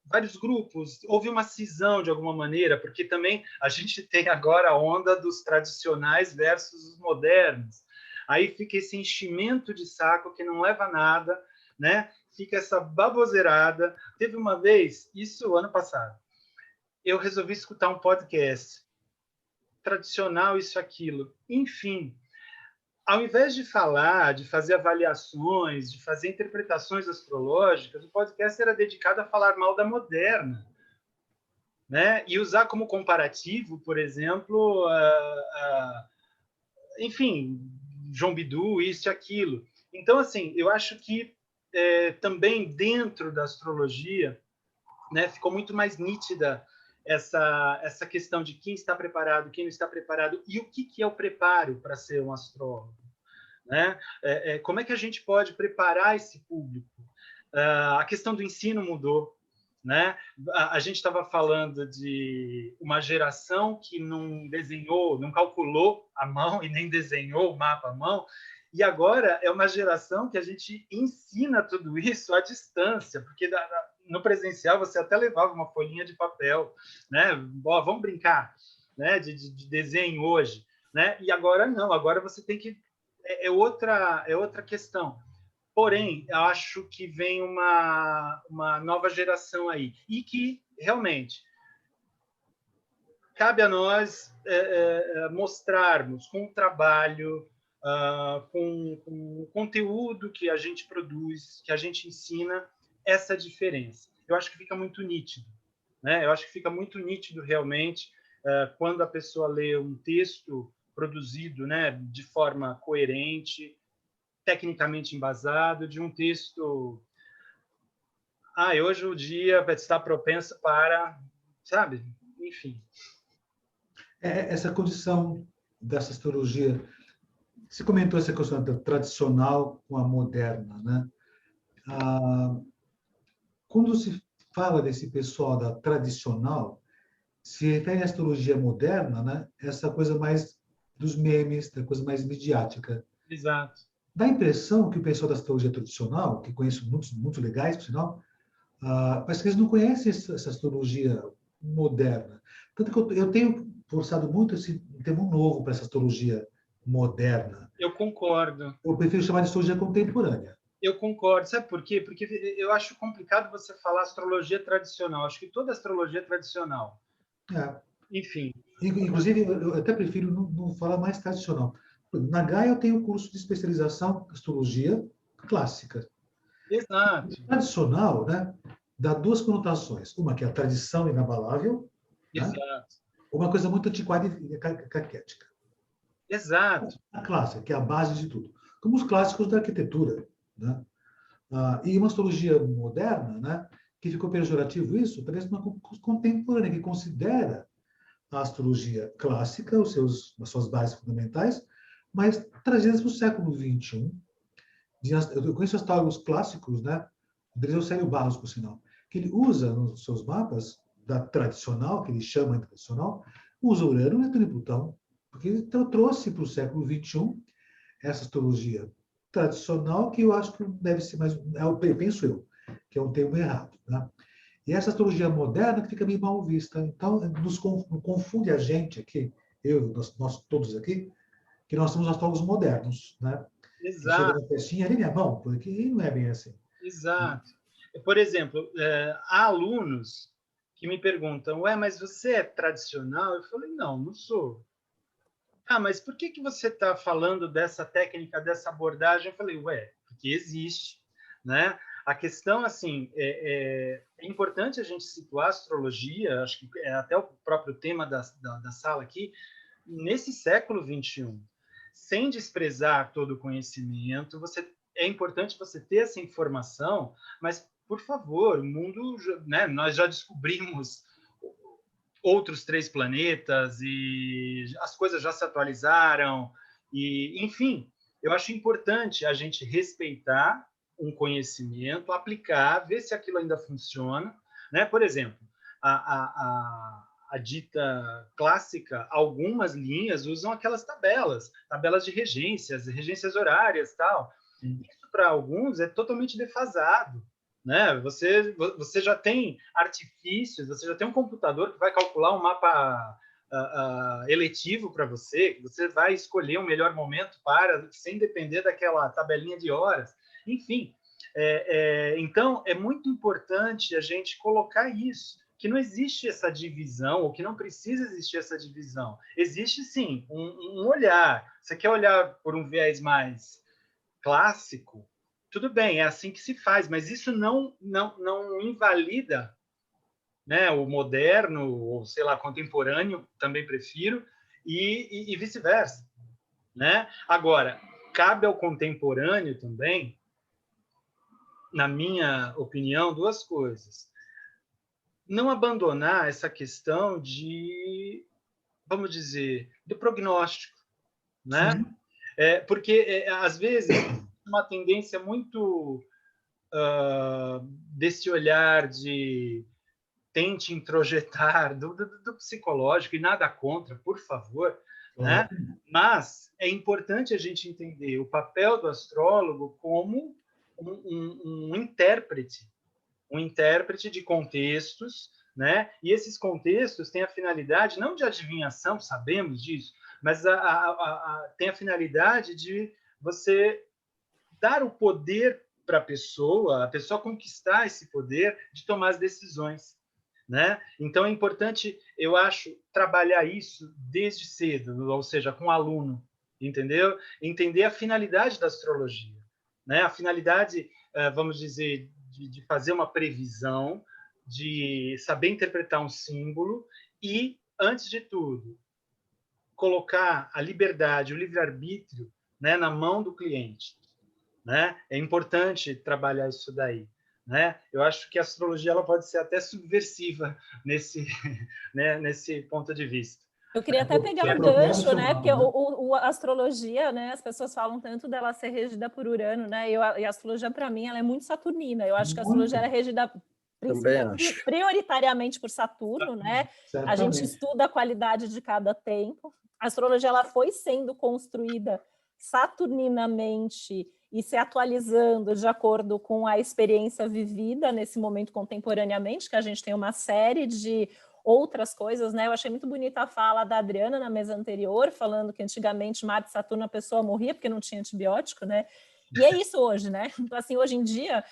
vários grupos, houve uma cisão de alguma maneira, porque também a gente tem agora a onda dos tradicionais versus os modernos. Aí fica esse enchimento de saco que não leva a nada, né? Fica essa baboseirada. Teve uma vez, isso ano passado, eu resolvi escutar um podcast tradicional, isso, aquilo. Enfim, ao invés de falar, de fazer avaliações, de fazer interpretações astrológicas, o podcast era dedicado a falar mal da moderna, né? E usar como comparativo, por exemplo, enfim, João Bidu, isso e aquilo. Então, assim, eu acho que também dentro da astrologia, né, ficou muito mais nítida essa questão de quem está preparado, quem não está preparado, e o que é o preparo para ser um astrólogo, né? Como é que a gente pode preparar esse público? A questão do ensino mudou, né? A gente estava falando de uma geração que não desenhou, não calculou à mão e nem desenhou o mapa à mão, e agora é uma geração que a gente ensina tudo isso à distância, porque no presencial você até levava uma folhinha de papel, né? Vamos brincar, né? De desenho hoje, né? E agora não, agora você tem que é outra questão. Porém, eu acho que vem uma nova geração aí e que realmente cabe a nós mostrarmos com o trabalho, com o conteúdo que a gente produz, que a gente ensina, essa diferença. Eu acho que fica muito nítido, né? Eu acho que fica muito nítido realmente quando a pessoa lê um texto produzido, né, de forma coerente, tecnicamente embasado, de um texto. Hoje o dia está propenso para, sabe? Enfim. Essa condição dessa astrologia. Você comentou essa questão da tradicional com a moderna, né? Quando se fala desse pessoal da tradicional, se refere à astrologia moderna, né? Essa coisa mais dos memes, da coisa mais midiática. Exato. Dá a impressão que o pessoal da astrologia tradicional, que conheço muitos muito legais, por sinal, mas que eles não conhecem essa astrologia moderna. Tanto que eu tenho forçado muito esse termo novo para essa astrologia moderna. Eu concordo. Eu prefiro chamar de astrologia contemporânea. Eu concordo. Sabe por quê? Porque eu acho complicado você falar astrologia tradicional. Acho que toda astrologia é tradicional. Enfim. Inclusive, eu até prefiro não falar mais tradicional. Na Gaia eu tenho curso de especialização em astrologia clássica. Exato. O tradicional, né, dá duas conotações. Uma que é a tradição inabalável. Exato. Né? Uma coisa muito antiquada e caquética. Exato. A clássica, que é a base de tudo. Como os clássicos da arquitetura. Né? E uma astrologia moderna, né, que ficou pejorativo isso, parece uma contemporânea, que considera a astrologia clássica, as suas bases fundamentais, mas trazidas para o século XXI. Eu conheço astrólogos clássicos, né? Deles é o Célio Barros, por sinal, que ele usa nos seus mapas da tradicional, que ele chama de tradicional, usa Urano, Netuno e Plutão, porque ele trouxe para o século XXI essa astrologia tradicional, que eu acho que deve ser mais, penso eu, que é um termo errado, né? E essa astrologia moderna que fica meio mal vista. Então, nos confunde a gente aqui, nós todos aqui, que nós somos astrólogos modernos, né? Exato. Chega na festinha ali, minha mão, porque não é bem assim. Exato. Por exemplo, há alunos que me perguntam, mas você é tradicional? Eu falei, não sou. Mas por que você está falando dessa técnica, dessa abordagem? Eu falei, porque existe, né? A questão, assim, é importante a gente situar a astrologia, acho que é até o próprio tema da sala aqui, nesse século XXI, sem desprezar todo o conhecimento, é importante você ter essa informação, mas, por favor, o mundo, né, nós já descobrimos outros 3 planetas e as coisas já se atualizaram, e, enfim, eu acho importante a gente respeitar um conhecimento, aplicar, ver se aquilo ainda funciona, né? Por exemplo, a dita clássica, algumas linhas usam aquelas tabelas de regências horárias, tal. Isso para alguns é totalmente defasado, né? Você já tem artifícios, você já tem um computador que vai calcular um mapa eletivo para você, que você vai escolher o melhor momento sem depender daquela tabelinha de horas. Enfim, então é muito importante a gente colocar isso, que não existe essa divisão, ou que não precisa existir essa divisão. Existe, sim, um olhar. Você quer olhar por um viés mais clássico? Tudo bem, é assim que se faz, mas isso não invalida, né, o moderno, ou sei lá, contemporâneo, também prefiro, e vice-versa, né? Agora, cabe ao contemporâneo também na minha opinião, duas coisas. Não abandonar essa questão de, vamos dizer, do prognóstico, né? Porque, às vezes, uma tendência muito desse olhar de tente introjetar do psicológico, e nada contra, por favor, né? Mas é importante a gente entender o papel do astrólogo como um intérprete de contextos, né? E esses contextos têm a finalidade não de adivinhação, sabemos disso, mas tem a finalidade de você dar o poder para a pessoa conquistar esse poder de tomar as decisões, né? Então é importante, eu acho, trabalhar isso desde cedo, ou seja, com o aluno, entendeu? Entender a finalidade da astrologia, né? A finalidade, vamos dizer, de fazer uma previsão, de saber interpretar um símbolo e, antes de tudo, colocar a liberdade, o livre-arbítrio, né, na mão do cliente, né? É importante trabalhar isso daí, né? Eu acho que a astrologia ela pode ser até subversiva nesse, né, nesse ponto de vista. Eu queria até pegar o gancho, né? Porque a astrologia, né? As pessoas falam tanto dela ser regida por Urano, né? E a astrologia, para mim, ela é muito saturnina. Eu acho que a astrologia é regida prioritariamente por Saturno, né? Certamente. A gente estuda a qualidade de cada tempo. A astrologia ela foi sendo construída saturninamente e se atualizando de acordo com a experiência vivida nesse momento contemporaneamente, que a gente tem uma série de outras coisas, né? Eu achei muito bonita a fala da Adriana na mesa anterior, falando que antigamente Marte e Saturno a pessoa morria porque não tinha antibiótico, né? E é isso hoje, né? Então, assim, hoje em dia,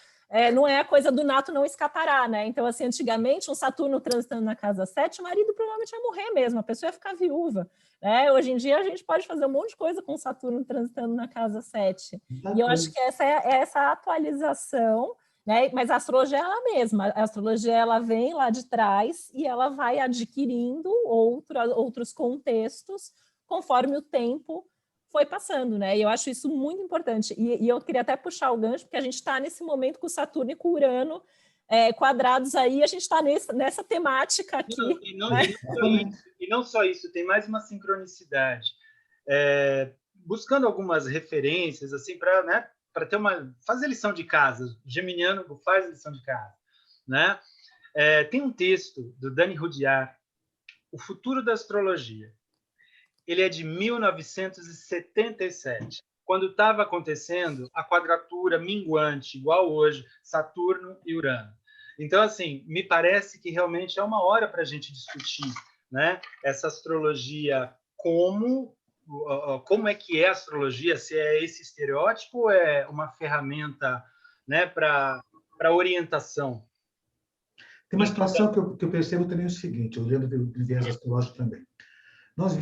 não é a coisa do nato não escapará, né? Então, assim, antigamente, um Saturno transitando na casa 7, o marido provavelmente ia morrer mesmo, a pessoa ia ficar viúva, né? Hoje em dia, a gente pode fazer um monte de coisa com o Saturno transitando na casa 7. E eu acho que essa atualização, né? Mas a astrologia é ela mesma, a astrologia ela vem lá de trás e ela vai adquirindo outros contextos conforme o tempo foi passando, né? E eu acho isso muito importante. E eu queria até puxar o gancho, porque a gente está nesse momento com Saturno e com Urano quadrados aí, a gente está nessa temática aqui. E não só isso, tem mais uma sincronicidade. Buscando algumas referências, assim, para, né, para ter fazer lição de casa. O geminiano faz lição de casa, né? Tem um texto do Dani Rudyard, O Futuro da Astrologia. Ele é de 1977, quando estava acontecendo a quadratura minguante, igual hoje, Saturno e Urano. Então, assim, me parece que realmente é uma hora para a gente discutir, né, essa astrologia como é que é a astrologia, se é esse estereótipo ou é uma ferramenta, né, para orientação. Tem uma situação que eu percebo também o seguinte, olhando pelo viés astrológico também. Nós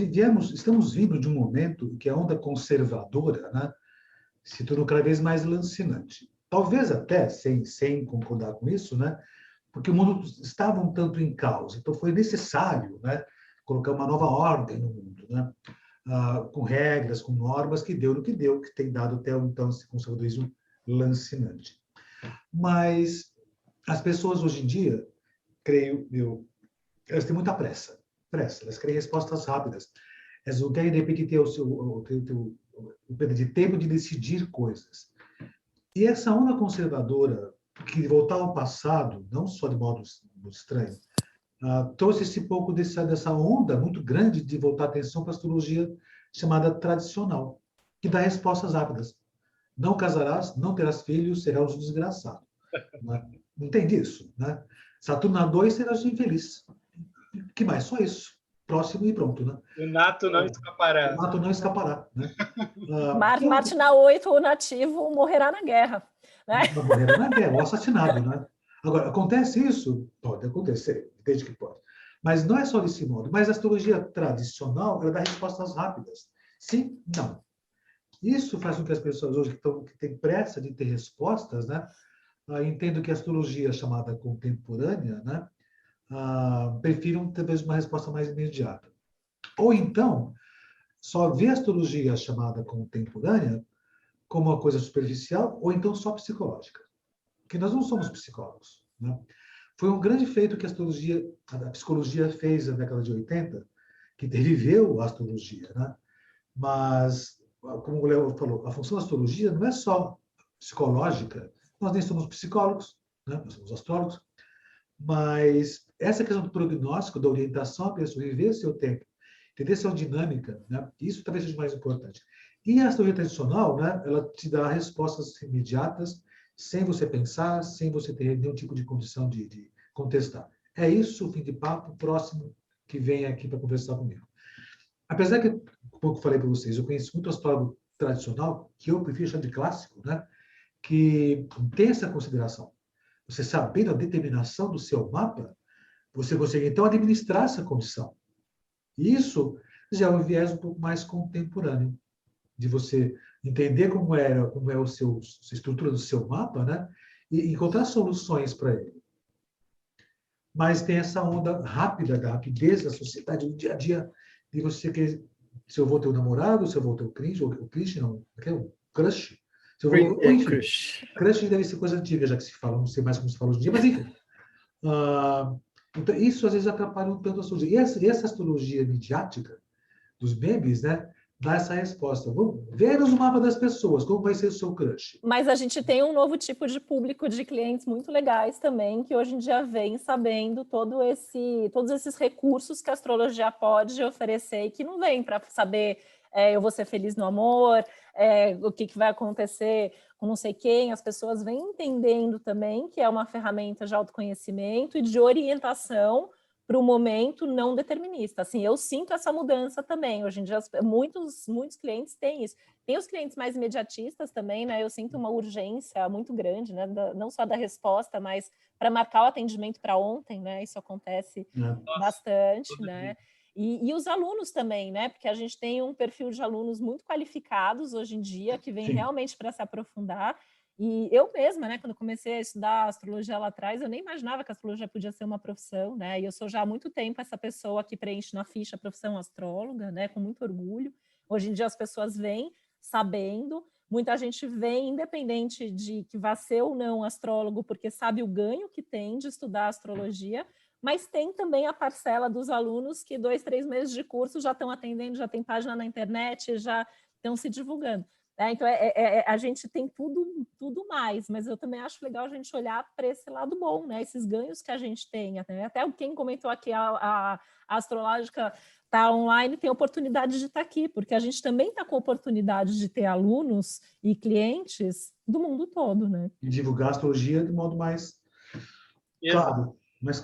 estamos vindo de um momento que a onda conservadora, né, se tornou cada vez mais lancinante. Talvez até, sem concordar com isso, né, porque o mundo estava um tanto em caos. Então, foi necessário, né, colocar uma nova ordem no mundo, né, com regras, com normas, que deu no que deu, que tem dado até então esse conservadorismo lancinante. Mas as pessoas hoje em dia, creio eu, elas têm muita pressa. Elas querem respostas rápidas. Elas não querem, de repente, ter o período de tempo de decidir coisas. E essa onda conservadora, que voltar ao passado, não só de modo estranho, trouxe esse pouco dessa onda muito grande de voltar a atenção para a astrologia chamada tradicional, que dá respostas rápidas. Não casarás, não terás filhos, serás um desgraçado. Não tem disso, né? Saturno na 2, serás infeliz. Que mais? Só isso. Próximo e pronto, né? O nato não escapará. O nato não escapará, né? Marte na 8, o nativo morrerá na guerra. Né? Morrerá na guerra, ou assassinado, né? Agora, acontece isso? Pode acontecer, desde que pode. Mas não é só desse modo. Mas a astrologia tradicional, ela dá respostas rápidas. Sim, não. Isso faz com que as pessoas hoje que têm pressa de ter respostas, né? Entendo que a astrologia chamada contemporânea, né? Prefiram talvez uma resposta mais imediata. Ou então, só vê a astrologia chamada contemporânea como uma coisa superficial, ou então só psicológica. que nós não somos psicólogos, né? Foi um grande feito que a psicologia fez na década de 80, que deriveu a astrologia, né? Mas, como o Léo falou, a função da astrologia não é só psicológica, nós nem somos psicólogos, né? Nós somos astrólogos, mas essa questão do prognóstico, da orientação à pessoa, viver seu tempo, entender sua dinâmica, né? Isso talvez seja o mais importante. E a astrologia tradicional, né? Ela te dá respostas imediatas, sem você pensar, sem você ter nenhum tipo de condição de contestar. É isso, o fim de papo, próximo que vem aqui para conversar comigo. Apesar que, como eu falei para vocês, eu conheço muito astrólogo tradicional, que eu prefiro chamar de clássico, né? Que tem essa consideração. Você sabendo a determinação do seu mapa, você consegue, então, administrar essa condição. Isso já é um viés um pouco mais contemporâneo, de você entender como é a estrutura do seu mapa, né? E encontrar soluções para ele. Mas tem essa onda rápida, da rapidez da sociedade, do dia a dia, de você querer, se eu vou ter um namorado, se eu vou ter um crush, ou crush não, um crush. Se eu vou, enfim, crush deve ser coisa antiga, já que se fala, não sei mais como se fala hoje em dia, mas enfim. Então, isso às vezes atrapalha um tanto a astrologia. E essa astrologia midiática dos memes, né, dá essa resposta. Vamos ver o mapa das pessoas, como vai ser o seu crush. Mas a gente tem um novo tipo de público de clientes muito legais também, que hoje em dia vem sabendo todos esses recursos que a astrologia pode oferecer e que não vem para saber eu vou ser feliz no amor, o que vai acontecer com não sei quem. As pessoas vêm entendendo também que é uma ferramenta de autoconhecimento e de orientação para o momento não determinista. Assim, eu sinto essa mudança também. Hoje em dia, muitos clientes têm isso. Tem os clientes mais imediatistas também, né? Eu sinto uma urgência muito grande, né? Não só da resposta, mas para marcar o atendimento para ontem, né? Isso acontece bastante, né? E os alunos também, né? Porque a gente tem um perfil de alunos muito qualificados hoje em dia, que vem realmente para se aprofundar. E eu mesma, né, quando comecei a estudar astrologia lá atrás, eu nem imaginava que a astrologia podia ser uma profissão, né? E eu sou já há muito tempo essa pessoa que preenche na ficha a profissão astróloga, né, com muito orgulho. Hoje em dia as pessoas vêm sabendo, muita gente vem independente de que vá ser ou não astrólogo, porque sabe o ganho que tem de estudar astrologia, mas tem também a parcela dos alunos que 2, 3 meses de curso já estão atendendo, já tem página na internet, já estão se divulgando. Então, a gente tem tudo mais, mas eu também acho legal a gente olhar para esse lado bom, né? Esses ganhos que a gente tem. Até quem comentou aqui, a astrológica está online, tem oportunidade de estar aqui, porque a gente também está com oportunidade de ter alunos e clientes do mundo todo, né? E divulgar a astrologia de modo mais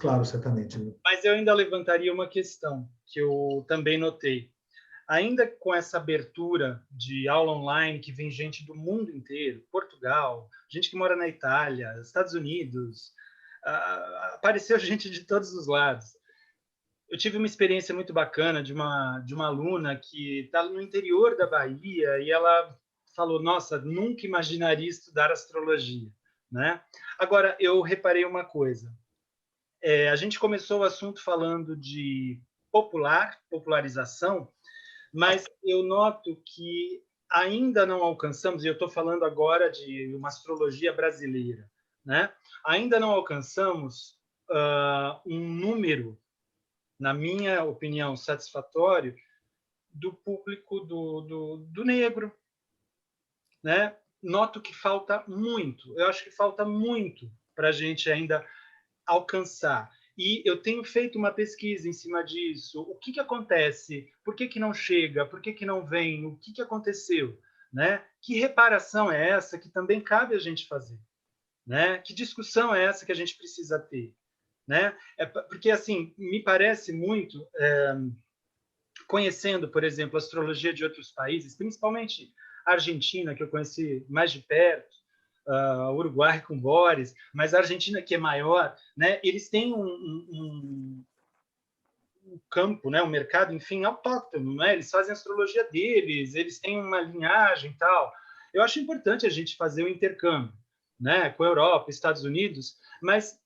claro, certamente. Mas eu ainda levantaria uma questão que eu também notei. Ainda com essa abertura de aula online, que vem gente do mundo inteiro, Portugal, gente que mora na Itália, Estados Unidos, apareceu gente de todos os lados. Eu tive uma experiência muito bacana de uma aluna que está no interior da Bahia e ela falou, nossa, nunca imaginaria estudar astrologia, né? Agora, eu reparei uma coisa. A gente começou o assunto falando de popularização, mas eu noto que ainda não alcançamos, e eu estou falando agora de uma astrologia brasileira, né? Ainda não alcançamos um número, na minha opinião, satisfatório do público do negro, né? Noto que falta muito, eu acho que falta muito para a gente ainda alcançar. E eu tenho feito uma pesquisa em cima disso. O que acontece? Por que não chega? Por que não vem? O que aconteceu? Né? Que reparação é essa que também cabe a gente fazer? Né? Que discussão é essa que a gente precisa ter? Né? Porque, assim, me parece muito, conhecendo, por exemplo, a astrologia de outros países, principalmente a Argentina, que eu conheci mais de perto, Uruguai com Boris, mas a Argentina, que é maior, né, eles têm um campo, né, um mercado, enfim, autóctono, né? Eles fazem a astrologia deles, eles têm uma linhagem e tal. Eu acho importante a gente fazer o intercâmbio, né, com a Europa, Estados Unidos, mas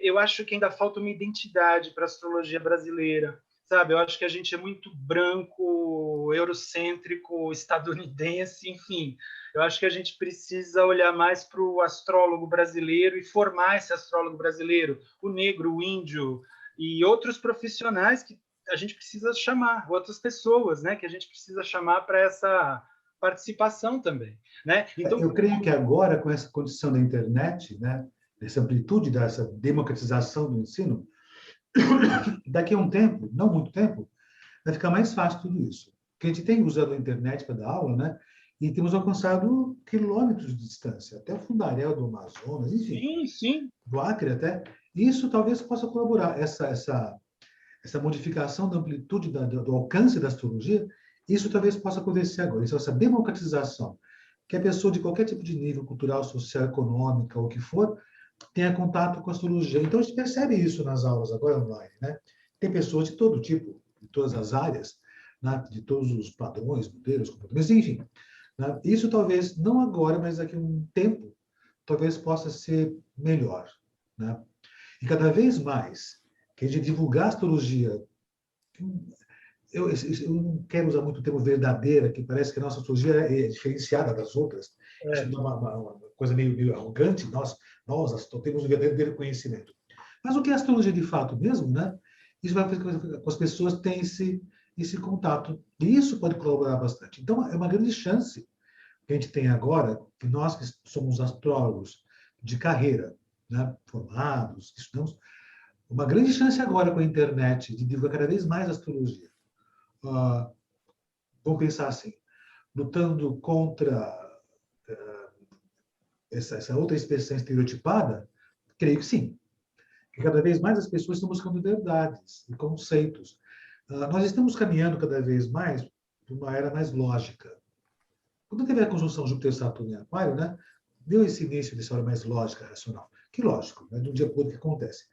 eu acho que ainda falta uma identidade para a astrologia brasileira, sabe? Eu acho que a gente é muito branco, eurocêntrico, estadunidense, enfim. Eu acho que a gente precisa olhar mais para o astrólogo brasileiro e formar esse astrólogo brasileiro, o negro, o índio e outros profissionais que a gente precisa chamar, outras pessoas, né, que a gente precisa chamar para essa participação também, né? Então, eu creio que agora, com essa condição da internet, né, dessa amplitude, dessa democratização do ensino, daqui a um tempo, não muito tempo, vai ficar mais fácil tudo isso. Porque a gente tem usado a internet para dar aula, né? E temos alcançado quilômetros de distância, até o Fundaréu do Amazonas, enfim, do Acre até. Isso talvez possa colaborar, essa modificação da amplitude, do alcance da astrologia, isso talvez possa acontecer agora. Essa democratização, que a pessoa de qualquer tipo de nível cultural, social, econômica, ou o que for, tenha contato com a astrologia. Então, a gente percebe isso nas aulas agora online, né? Tem pessoas de todo tipo, de todas as áreas, né? De todos os padrões, modelos, comportamentos, enfim. Né? Isso talvez, não agora, mas daqui a um tempo, talvez possa ser melhor. Né? E cada vez mais que a gente divulgar a astrologia, eu não quero usar muito o termo verdadeira, que parece que a nossa astrologia é diferenciada das outras. Isso é uma coisa meio arrogante, nós temos um verdadeiro conhecimento. Mas o que é astrologia de fato mesmo, né? Isso vai fazer com que as pessoas tenham esse contato. E isso pode colaborar bastante. Então, é uma grande chance que a gente tem agora, que nós que somos astrólogos de carreira, né? Formados, estudamos, uma grande chance agora com a internet de divulgar cada vez mais a astrologia. Vamos pensar assim, lutando contra essa outra expressão estereotipada, creio que sim. Que cada vez mais as pessoas estão buscando verdades e conceitos. Nós estamos caminhando cada vez mais para uma era mais lógica. Quando teve a conjunção Júpiter-Saturno em Aquário, né, deu esse início dessa hora mais lógica, racional. Que lógico, né, de um dia para o outro que acontece.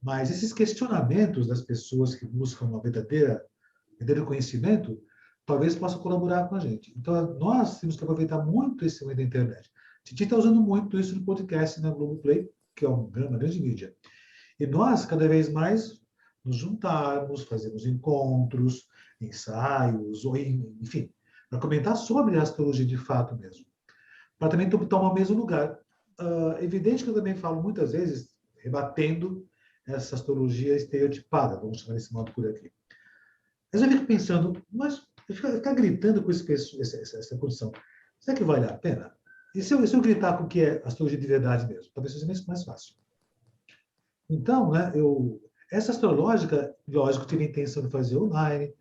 Mas esses questionamentos das pessoas que buscam um verdadeiro conhecimento, talvez possa colaborar com a gente. Então, nós temos que aproveitar muito esse meio da internet. A gente está usando muito isso no podcast na Globoplay, que é uma grande mídia. E nós, cada vez mais, nos juntarmos, fazemos encontros, ensaios, ou enfim, para comentar sobre a astrologia de fato mesmo. Para também tomar o mesmo lugar. É evidente que eu também falo muitas vezes, rebatendo essa astrologia estereotipada, vamos chamar desse modo por aqui. Mas eu fico pensando, mas ficar gritando com essa condição, será que vale a pena? E se eu gritar com o que é astrologia de verdade mesmo? Talvez seja mais fácil. Então, né, essa astrológica, lógico, eu tive a intenção de fazer online,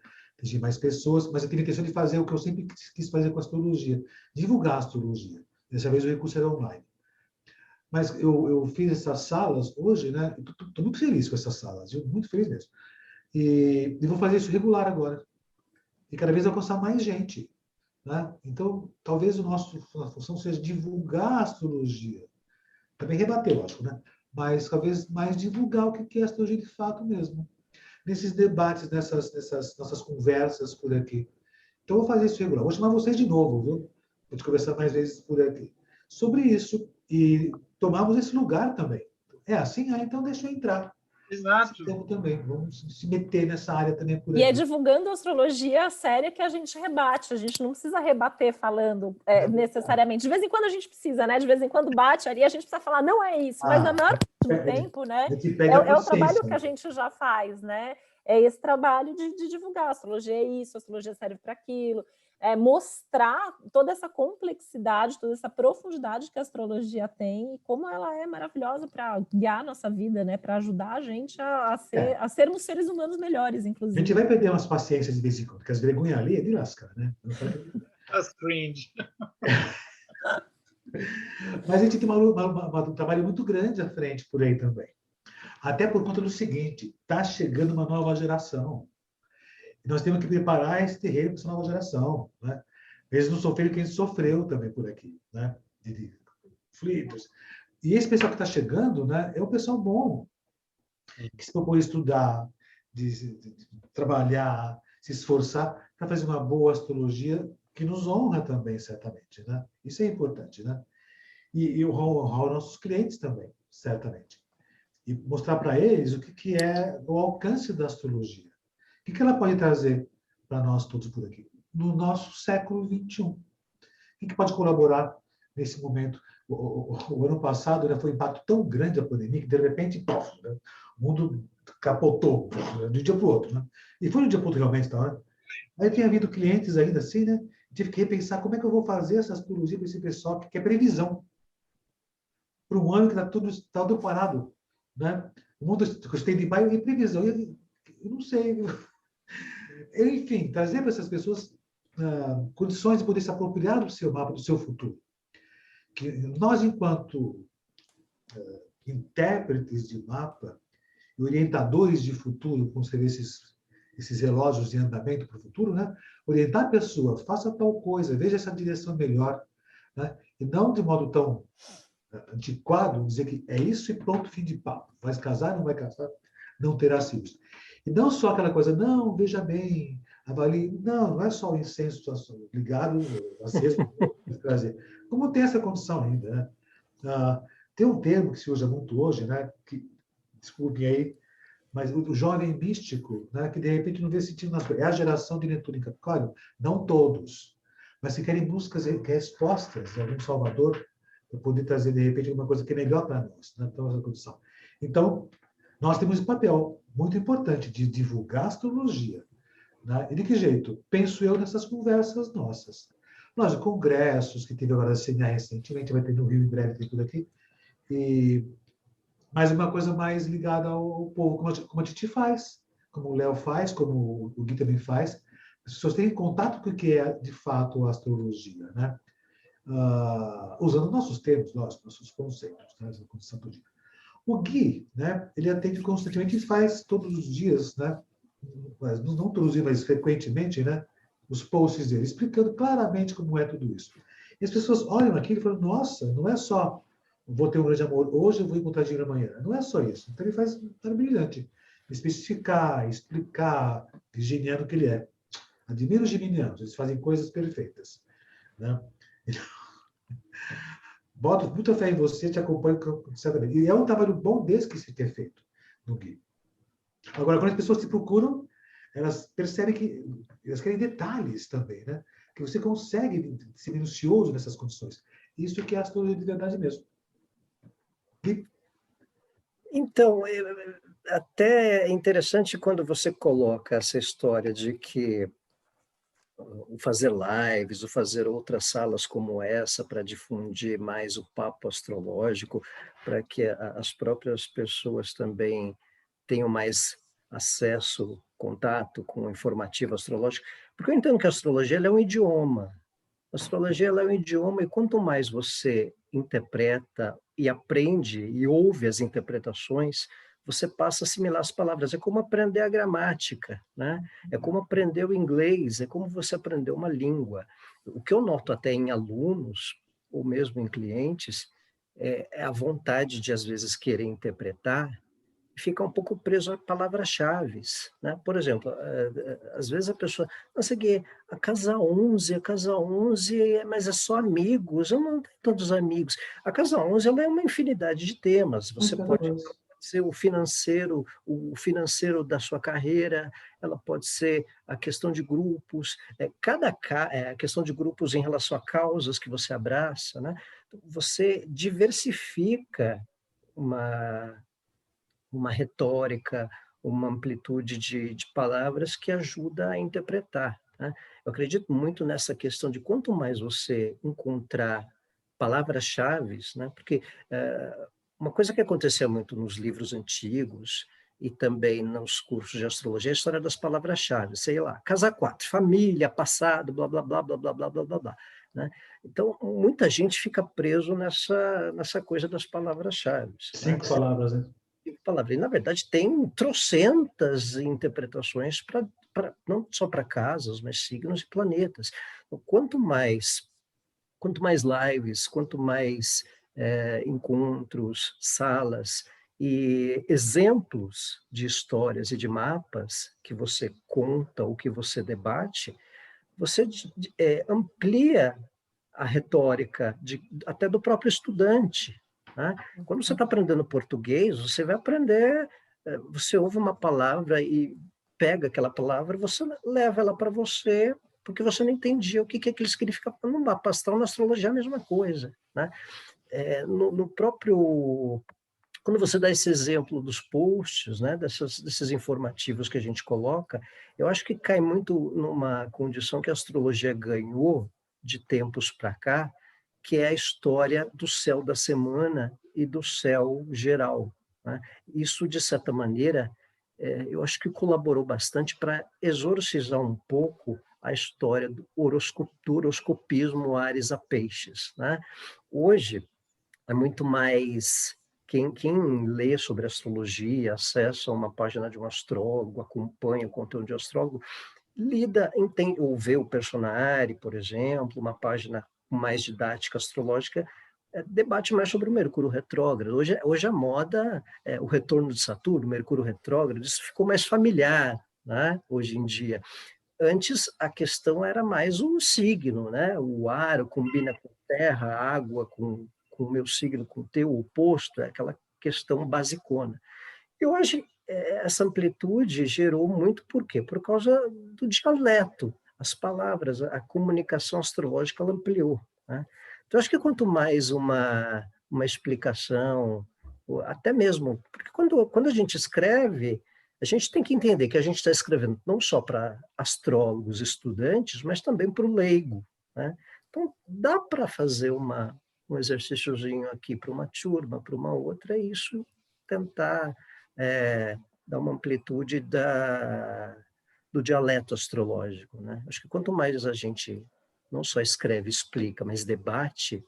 de mais pessoas, mas eu tive a intenção de fazer o que eu sempre quis fazer com a astrologia, divulgar a astrologia. Dessa vez o recurso era online. Mas eu fiz essas salas hoje, né? Estou muito feliz com essas salas, viu? Muito feliz mesmo. E vou fazer isso regular agora. E cada vez alcançar mais gente. Né? Então, talvez a nossa função seja divulgar a astrologia. Também rebater, lógico, né? Mas talvez mais divulgar o que é a astrologia de fato mesmo. Nesses debates, nessas nossas conversas por aqui. Então, eu vou fazer isso regular. Vou chamar vocês de novo, viu? Vou te conversar mais vezes por aqui. Sobre isso. E tomarmos esse lugar também. É assim? Então deixa eu entrar. Exato. Então, também, vamos se meter nessa área também por aí. E é divulgando a astrologia séria que a gente rebate, a gente não precisa rebater falando necessariamente. De vez em quando a gente precisa, né? De vez em quando bate ali, a gente precisa falar, não é isso, mas na maior parte do tempo, né? É o trabalho que a gente já faz, né? É esse trabalho de divulgar, a astrologia é isso, a astrologia serve para aquilo. Mostrar toda essa complexidade, toda essa profundidade que a astrologia tem e como ela é maravilhosa para guiar a nossa vida, né? Para ajudar a gente a sermos seres humanos melhores, inclusive. A gente vai perder umas paciências de vez em quando, porque as vergonhas ali é de lascar, né? As cringe. Mas a gente tem um trabalho muito grande à frente por aí também. Até por conta do seguinte, está chegando uma nova geração. Nós temos que preparar esse terreno para essa nova geração. Né? Eles não sofreram o que a gente sofreu também por aqui, né? De conflitos. E esse pessoal que está chegando, né, é um pessoal bom, que se propõe a estudar, de trabalhar, se esforçar para fazer uma boa astrologia que nos honra também, certamente. Né? Isso é importante. Né? E honrar nossos clientes também, certamente. E mostrar para eles o que é o alcance da astrologia. O que ela pode trazer para nós todos por aqui? no nosso século XXI. Quem que pode colaborar nesse momento? O ano passado, né, foi um impacto tão grande da pandemia que, de repente, né, o mundo capotou, né, de um dia para o outro. Né? E foi de um dia para o outro, realmente. Tá, né? Aí tem havido clientes ainda assim, né? Tive que repensar como é que eu vou fazer essa astrologia para esse pessoal que quer previsão. Para um ano que está tudo parado. Né? O mundo tem de bairro e previsão. Eu não sei. Enfim, trazer para essas pessoas condições de poder se apropriar do seu mapa, do seu futuro. Que nós, enquanto intérpretes de mapa e orientadores de futuro, como seriam esses relógios de andamento para o futuro, né? Orientar a pessoa, faça tal coisa, veja essa direção melhor, né? E não de modo tão antiquado, dizer que é isso e pronto, fim de papo. Vai se casar, não vai casar, não terá filhos. E não só aquela coisa, não, veja bem, avalie. Não é só o incenso ligado, às vezes, trazer. Como tem essa condição ainda, né? Tem um termo que se usa muito hoje, né? Que, desculpem aí, mas o jovem místico, né? Que de repente não vê sentido nas coisas. É a geração de Netuno em Capricórnio? Não todos, mas se querem buscas, respostas de algum salvador para poder trazer, de repente, alguma coisa que é melhor para nós, né? Então, essa condição. Então, nós temos um papel muito importante de divulgar a astrologia. Né? E de que jeito? Penso eu nessas conversas nossas. Nós, congressos que teve agora a CNA recentemente, vai ter no Rio em breve, tem tudo aqui. E mais uma coisa mais ligada ao povo, como a Titi faz, como o Léo faz, como o Gui também faz. As pessoas têm contato com o que é, de fato, a astrologia, né? Usando nossos termos, nossos conceitos, né? O Gui, né? Ele atende constantemente e faz todos os dias, né? Não todos os dias, mas frequentemente, né? Os posts dele, explicando claramente como é tudo isso. E as pessoas olham aquilo e falam, nossa, não é só vou ter um grande amor hoje, eu vou encontrar dinheiro amanhã. Não é só isso. Então ele faz um trabalho brilhante. Especificar, explicar, geniano que ele é. Admiro os geminianos, eles fazem coisas perfeitas. Né? Boto muita fé em você, te acompanho certamente. E é um trabalho bom desse que se ter feito no Gui. Agora, quando as pessoas te procuram, elas percebem que elas querem detalhes também, né? Que você consegue ser minucioso nessas condições. Isso que é a astrologia de verdade mesmo. E... Então, até é interessante quando você coloca essa história de que o fazer lives, o fazer outras salas como essa para difundir mais o papo astrológico, para que as próprias pessoas também tenham mais acesso, contato com o informativo astrológico, porque eu entendo que a astrologia ela é um idioma. A astrologia ela é um idioma e quanto mais você interpreta e aprende e ouve as interpretações, você passa a assimilar as palavras. É como aprender a gramática, né? É como aprender o inglês, é como você aprender uma língua. O que eu noto até em alunos, ou mesmo em clientes, é a vontade de, às vezes, querer interpretar e ficar um pouco preso a palavras-chave, né? Por exemplo, às vezes a pessoa, não sei o quê, a casa 11, mas é só amigos, eu não tenho tantos amigos. A casa 11 ela é uma infinidade de temas, você pode ser o financeiro da sua carreira, ela pode ser a questão de grupos, a questão de grupos em relação a causas que você abraça, né? Você diversifica uma retórica, uma amplitude de palavras que ajuda a interpretar, né? Eu acredito muito nessa questão de quanto mais você encontrar palavras-chave, né? Porque uma coisa que acontecia muito nos livros antigos e também nos cursos de astrologia é a história das palavras-chave, sei lá, casa 4, família, passado, blá, blá, blá, blá, blá, blá, blá, blá, blá, né? Então, muita gente fica preso nessa coisa das palavras-chave. 5 palavras, né? Palavra. E, na verdade, tem trocentas interpretações não só para casas, mas signos e planetas. Então, quanto mais lives, quanto mais encontros, salas e exemplos de histórias e de mapas que você conta ou que você debate, você amplia a retórica até do próprio estudante. Né? Quando você está aprendendo português, você vai aprender, você ouve uma palavra e pega aquela palavra, você leva ela para você, porque você não entendia o que aquilo significava. No mapa astral, na astrologia, é a mesma coisa, né? No próprio... Quando você dá esse exemplo dos posts, né, desses informativos que a gente coloca, eu acho que cai muito numa condição que a astrologia ganhou de tempos para cá, que é a história do céu da semana e do céu geral, né? Isso, de certa maneira, eu acho que colaborou bastante para exorcizar um pouco a história do horoscopismo Áries a Peixes, né? Hoje, é muito mais... Quem lê sobre astrologia, acessa uma página de um astrólogo, acompanha o conteúdo de um astrólogo, lida, entende, ou vê o Personare, por exemplo, uma página mais didática astrológica, debate mais sobre o Mercúrio retrógrado. Hoje a moda, o retorno de Saturno, Mercúrio retrógrado, isso ficou mais familiar, né, hoje em dia. Antes, a questão era mais o signo, né? O ar combina com terra, a água com o meu signo, com o teu oposto, é aquela questão basicona. E hoje, essa amplitude gerou muito por quê? Por causa do dialeto, as palavras, a comunicação astrológica ela ampliou, né? Então, acho que quanto mais uma explicação, até mesmo, porque quando a gente escreve, a gente tem que entender que a gente está escrevendo não só para astrólogos, estudantes, mas também para o leigo, né? Então, dá para fazer um exercíciozinho aqui para uma turma, para uma outra, e isso tentar dar uma amplitude do dialeto astrológico, né? Acho que quanto mais a gente não só escreve, explica, mas debate,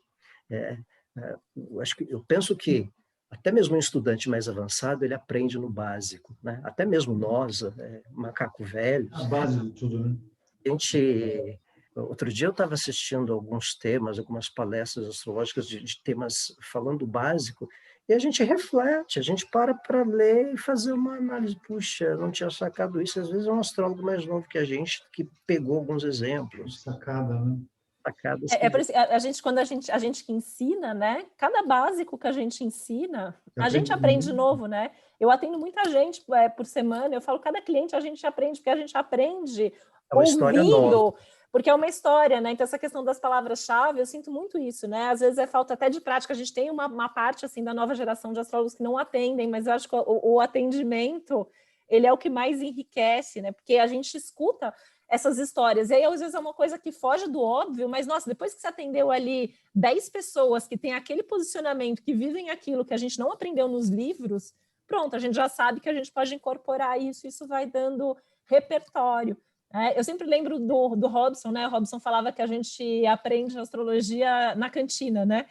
eu penso que até mesmo um estudante mais avançado, ele aprende no básico, né? Até mesmo nós, macaco velhos. A base de tudo, né? Outro dia eu estava assistindo alguns temas, algumas palestras astrológicas de temas falando básico, e a gente reflete, a gente para ler e fazer uma análise. Puxa, eu não tinha sacado isso. Às vezes é um astrólogo mais novo que a gente que pegou alguns exemplos. Sacada, né? Por isso, quando a gente que ensina, né? Cada básico que a gente ensina, a gente aprende de novo, né? Eu atendo muita gente por semana, eu falo, cada cliente a gente aprende, porque a gente aprende ouvindo, porque é uma história, né? Então, essa questão das palavras-chave, eu sinto muito isso, né? Às vezes é falta até de prática. A gente tem uma parte, assim, da nova geração de astrólogos que não atendem, mas eu acho que o atendimento, ele é o que mais enriquece, né? Porque a gente escuta essas histórias. E aí, às vezes, é uma coisa que foge do óbvio, mas, nossa, depois que você atendeu ali 10 pessoas que têm aquele posicionamento, que vivem aquilo que a gente não aprendeu nos livros, pronto, a gente já sabe que a gente pode incorporar isso vai dando repertório. Eu sempre lembro do Robson, né? O Robson falava que a gente aprende astrologia na cantina, né?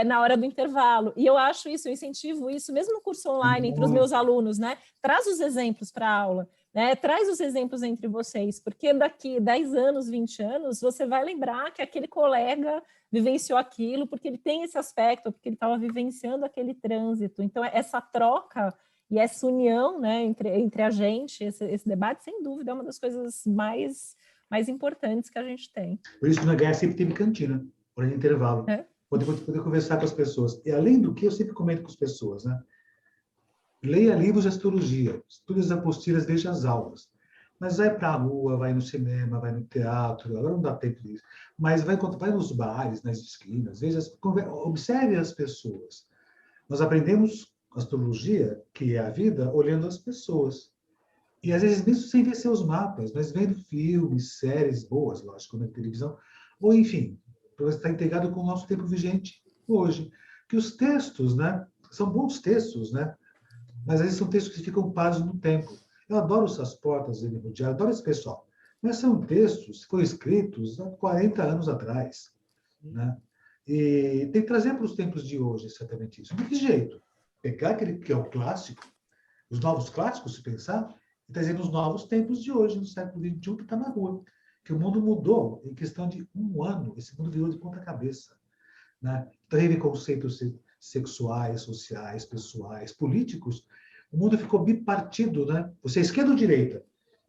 Na hora do intervalo. E eu acho isso, eu incentivo isso, mesmo no curso online, entre os meus alunos, né? Traz os exemplos para a aula, né? Traz os exemplos entre vocês, porque daqui 10 anos, 20 anos, você vai lembrar que aquele colega vivenciou aquilo, porque ele tem esse aspecto, porque ele estava vivenciando aquele trânsito. Então, essa troca e essa união, né, entre a gente, esse debate, sem dúvida, é uma das coisas mais importantes que a gente tem. Por isso que na Gaia sempre teve cantina, hora de intervalo. Poder conversar com as pessoas. E além do que, eu sempre comento com as pessoas, né? Leia livros de astrologia, estude as apostilas, veja as aulas. Mas vai para a rua, vai no cinema, vai no teatro, agora não dá tempo disso. Mas vai nos bares, nas esquinas, observe as pessoas. Nós aprendemos astrologia, que é a vida, olhando as pessoas. E às vezes mesmo sem ver seus mapas, mas vendo filmes, séries boas, lógico, na televisão, ou enfim, para você estar integrado com o nosso tempo vigente hoje. Que os textos, né, são bons textos, né, mas às vezes são textos que ficam parados no tempo. Eu adoro essas portas do diário, adoro esse pessoal. Mas são textos que foram escritos há 40 anos atrás, né? E tem que trazer para os tempos de hoje, exatamente isso. De que jeito? Pegar aquele que é o clássico, os novos clássicos, se pensar, e trazer nos novos tempos de hoje, no século XXI, que está na rua. Que o mundo mudou em questão de um ano, esse mundo virou de ponta cabeça, né? Teve conceitos sexuais, sociais, pessoais, políticos. O mundo ficou bipartido, né? Você é esquerda ou direita?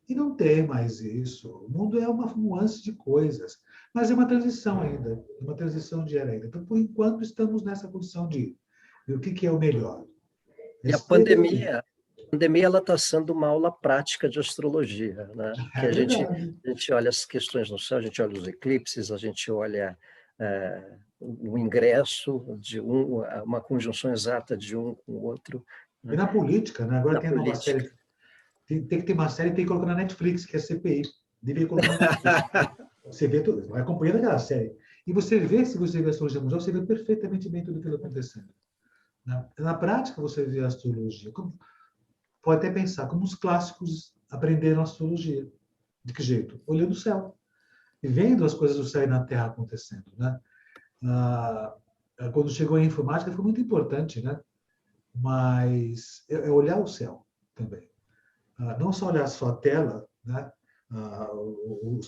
E não tem mais isso. O mundo é uma nuance de coisas. Mas é uma transição ainda, uma transição de era ainda. Então, por enquanto, estamos nessa condição de ver o que é o melhor. E a pandemia, pandemia ela está sendo uma aula prática de astrologia, né? Que a gente olha as questões no céu, a gente olha os eclipses, a gente olha o ingresso de uma conjunção exata de um com o outro. Né? E na política, né? Agora tem uma série, tem que ter uma série, tem que colocar na Netflix, que é CPI. Devia colocar na Netflix. Você vê tudo, vai acompanhando aquela série. E você vê, se você vê a astrologia mundial, você vê perfeitamente bem tudo o que está acontecendo. Na prática, você vê a astrologia. Pode até pensar como os clássicos aprenderam a astrologia. De que jeito? Olhando o céu. E vendo as coisas do céu e na Terra acontecendo. Né? Quando chegou a informática, foi muito importante, né? Mas é olhar o céu também. Não só olhar a sua tela, né? O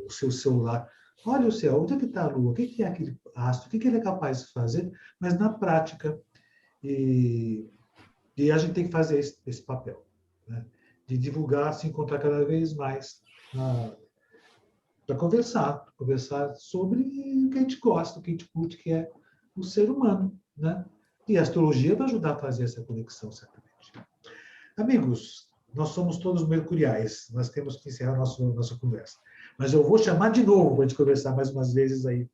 seu celular. Olha o céu, onde é que está a Lua? O que é aquele astro? O que ele é capaz de fazer? Mas na prática. E a gente tem que fazer esse papel, né? De divulgar, se encontrar cada vez mais para conversar sobre o que a gente gosta, o que a gente curte, que é o ser humano, né? E a astrologia vai ajudar a fazer essa conexão, certamente. Amigos, nós somos todos mercuriais, nós temos que encerrar nossa conversa. Mas eu vou chamar de novo para a gente conversar mais umas vezes aí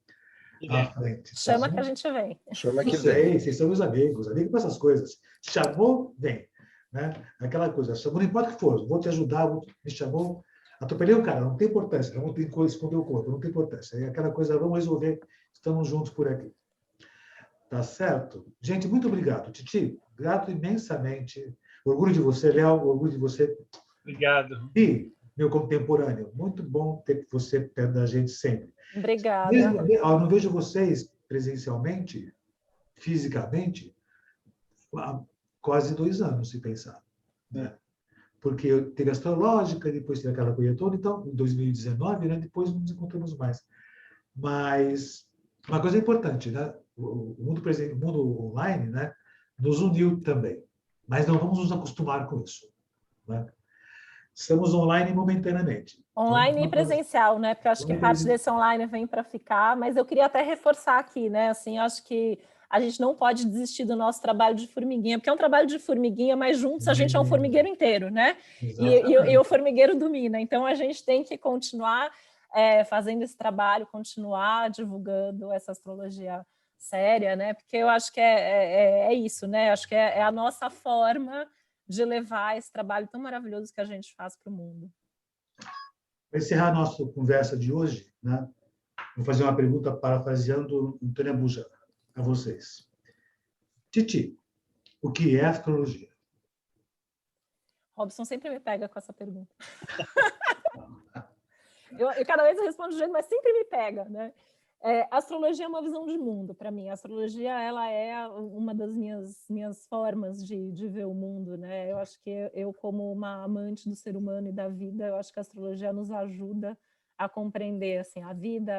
à frente. Chama que a gente vem. Chama que vem. Vocês são meus amigos para essas coisas. Chamou, vem. Né? Aquela coisa, chamou, não importa o que for, vou te ajudar, me chamou, atropelei o cara, não tem importância, não tem coisa esconder o corpo, não tem importância. É aquela coisa, vamos resolver, estamos juntos por aqui. Tá certo? Gente, muito obrigado. Titi, grato imensamente. Orgulho de você, Léo, orgulho de você. Obrigado. E, meu contemporâneo, muito bom ter você perto da gente sempre. Obrigada. Eu não vejo vocês presencialmente, fisicamente, há quase 2 anos, se pensar. Né? Porque teve astrológica, depois teve aquela coisa toda, então, em 2019, né, depois não nos encontramos mais. Mas uma coisa importante, né? O mundo online, né, nos uniu também. Mas não vamos nos acostumar com isso. Né? Estamos online momentaneamente. Online então, e presencial, né? Porque eu acho que parte desse online vem para ficar, mas eu queria até reforçar aqui, né? Assim, eu acho que a gente não pode desistir do nosso trabalho de formiguinha, porque é um trabalho de formiguinha, mas juntos a gente é um formigueiro inteiro, né? E o formigueiro domina. Então a gente tem que continuar fazendo esse trabalho, continuar divulgando essa astrologia séria, né? Porque eu acho que é isso, né? Acho que é a nossa forma de levar esse trabalho tão maravilhoso que a gente faz para o mundo. Para encerrar a nossa conversa de hoje, né, vou fazer uma pergunta parafraseando Antônia Buja a vocês. Titi, o que é astrologia? Robson sempre me pega com essa pergunta. eu cada vez respondo de um jeito, mas sempre me pega, né? A astrologia é uma visão de mundo para mim. A astrologia ela é uma das minhas formas de ver o mundo, né? Eu acho que eu, como uma amante do ser humano e da vida, eu acho que a astrologia nos ajuda a compreender assim, a vida,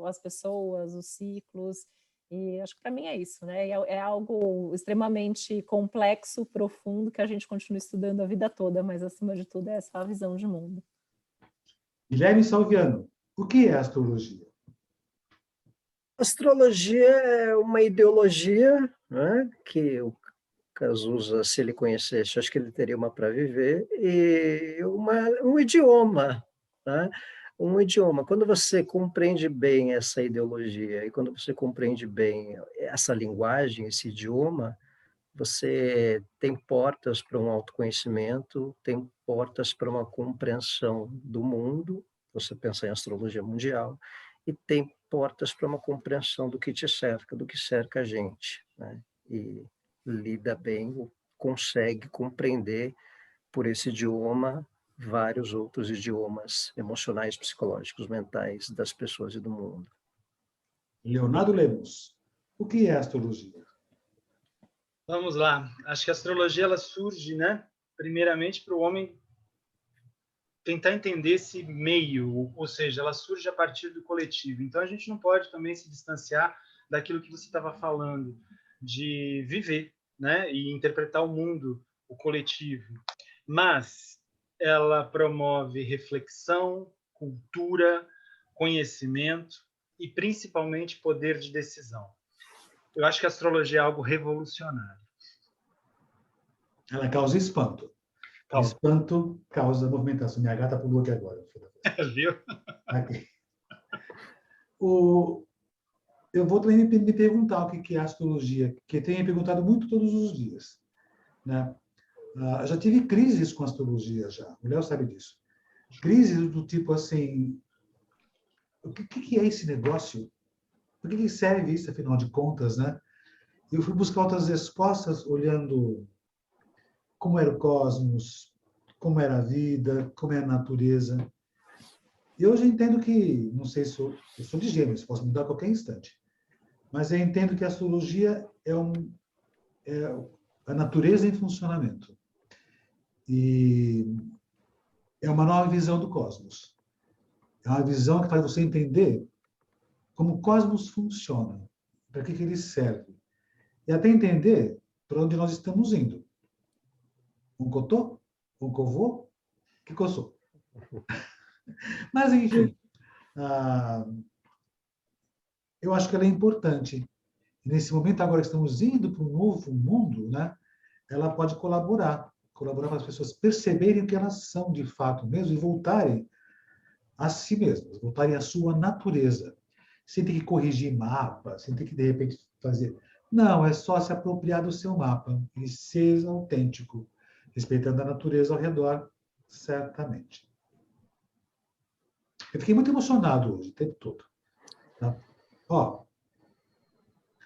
as pessoas, os ciclos. E acho que para mim é isso, né? É algo extremamente complexo, profundo, que a gente continua estudando a vida toda, mas acima de tudo é essa visão de mundo. Guilherme Salviano, o que é astrologia? Astrologia é uma ideologia, né, que o Cazuza, se ele conhecesse, acho que ele teria uma para viver, e um idioma, né? Um idioma. Quando você compreende bem essa ideologia e quando você compreende bem essa linguagem, esse idioma, você tem portas para um autoconhecimento, tem portas para uma compreensão do mundo, você pensa em astrologia mundial, e tem portas para uma compreensão do que te cerca, do que cerca a gente, né? E lida bem, consegue compreender por esse idioma vários outros idiomas emocionais, psicológicos, mentais das pessoas e do mundo. Leonardo Lemos, o que é astrologia? Vamos lá. Acho que a astrologia ela surge, né? Primeiramente para o homem tentar entender esse meio, ou seja, ela surge a partir do coletivo. Então a gente não pode também se distanciar daquilo que você estava falando, de viver, né? E interpretar o mundo, o coletivo. Mas ela promove reflexão, cultura, conhecimento e principalmente poder de decisão. Eu acho que a astrologia é algo revolucionário. Ela causa espanto. Espanto causa movimentação. Minha gata pulou aqui agora. Viu? Aqui. Eu vou também me perguntar o que é astrologia, que tenho perguntado muito todos os dias, né? Já tive crises com astrologia já. O Léo sabe disso. Crises do tipo assim, o que é esse negócio? Por que serve isso, afinal de contas, né? Eu fui buscar outras respostas olhando como era o cosmos, como era a vida, como é a natureza. E hoje eu entendo que, não sei se eu sou de Gêmeos, posso mudar a qualquer instante, mas eu entendo que a astrologia é a natureza em funcionamento. E é uma nova visão do cosmos. É uma visão que faz você entender como o cosmos funciona, para que ele serve. E até entender para onde nós estamos indo. Um cotô? Um covô? Que coçou? Mas, enfim, eu acho que ela é importante. E nesse momento, agora que estamos indo para um novo mundo, né, ela pode colaborar para as pessoas perceberem o que elas são de fato mesmo e voltarem a si mesmas, voltarem à sua natureza. Sem ter que corrigir mapa, sem ter que, de repente, fazer... Não, é só se apropriar do seu mapa e ser autêntico, respeitando a natureza ao redor, certamente. Eu fiquei muito emocionado hoje, o tempo todo. Tá? Ó,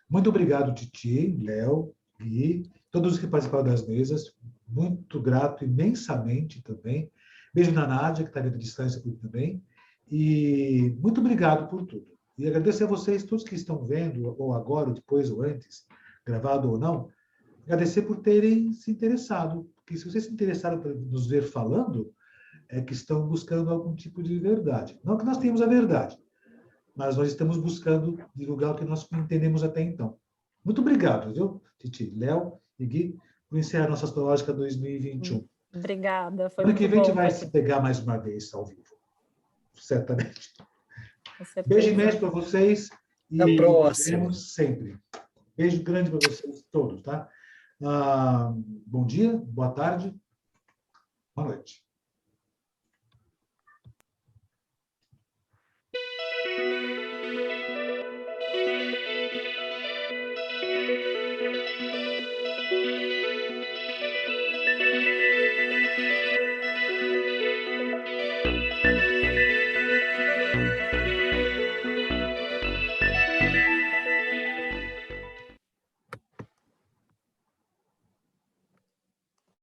muito obrigado, Titi, Léo, Gui, todos os que participaram das mesas. Muito grato imensamente também. Beijo na Nádia, que está vendo a distância por também. E muito obrigado por tudo. E agradecer a vocês, todos que estão vendo, ou agora, ou depois, ou antes, gravado ou não, agradecer por terem se interessado. Porque se vocês se interessaram por nos ver falando, é que estão buscando algum tipo de verdade. Não que nós tenhamos a verdade, mas nós estamos buscando divulgar o que nós entendemos até então. Muito obrigado, viu, Titi, Léo e Gui, por encerrar nossa astrológica 2021. Obrigada, foi Ano que muito vem a gente bom vai aqui. se pegar mais uma vez ao vivo, certamente. Com certeza. Beijo imenso para vocês e Até a próxima. vemos sempre. Beijo grande para vocês todos, tá? Bom dia, boa tarde, boa noite.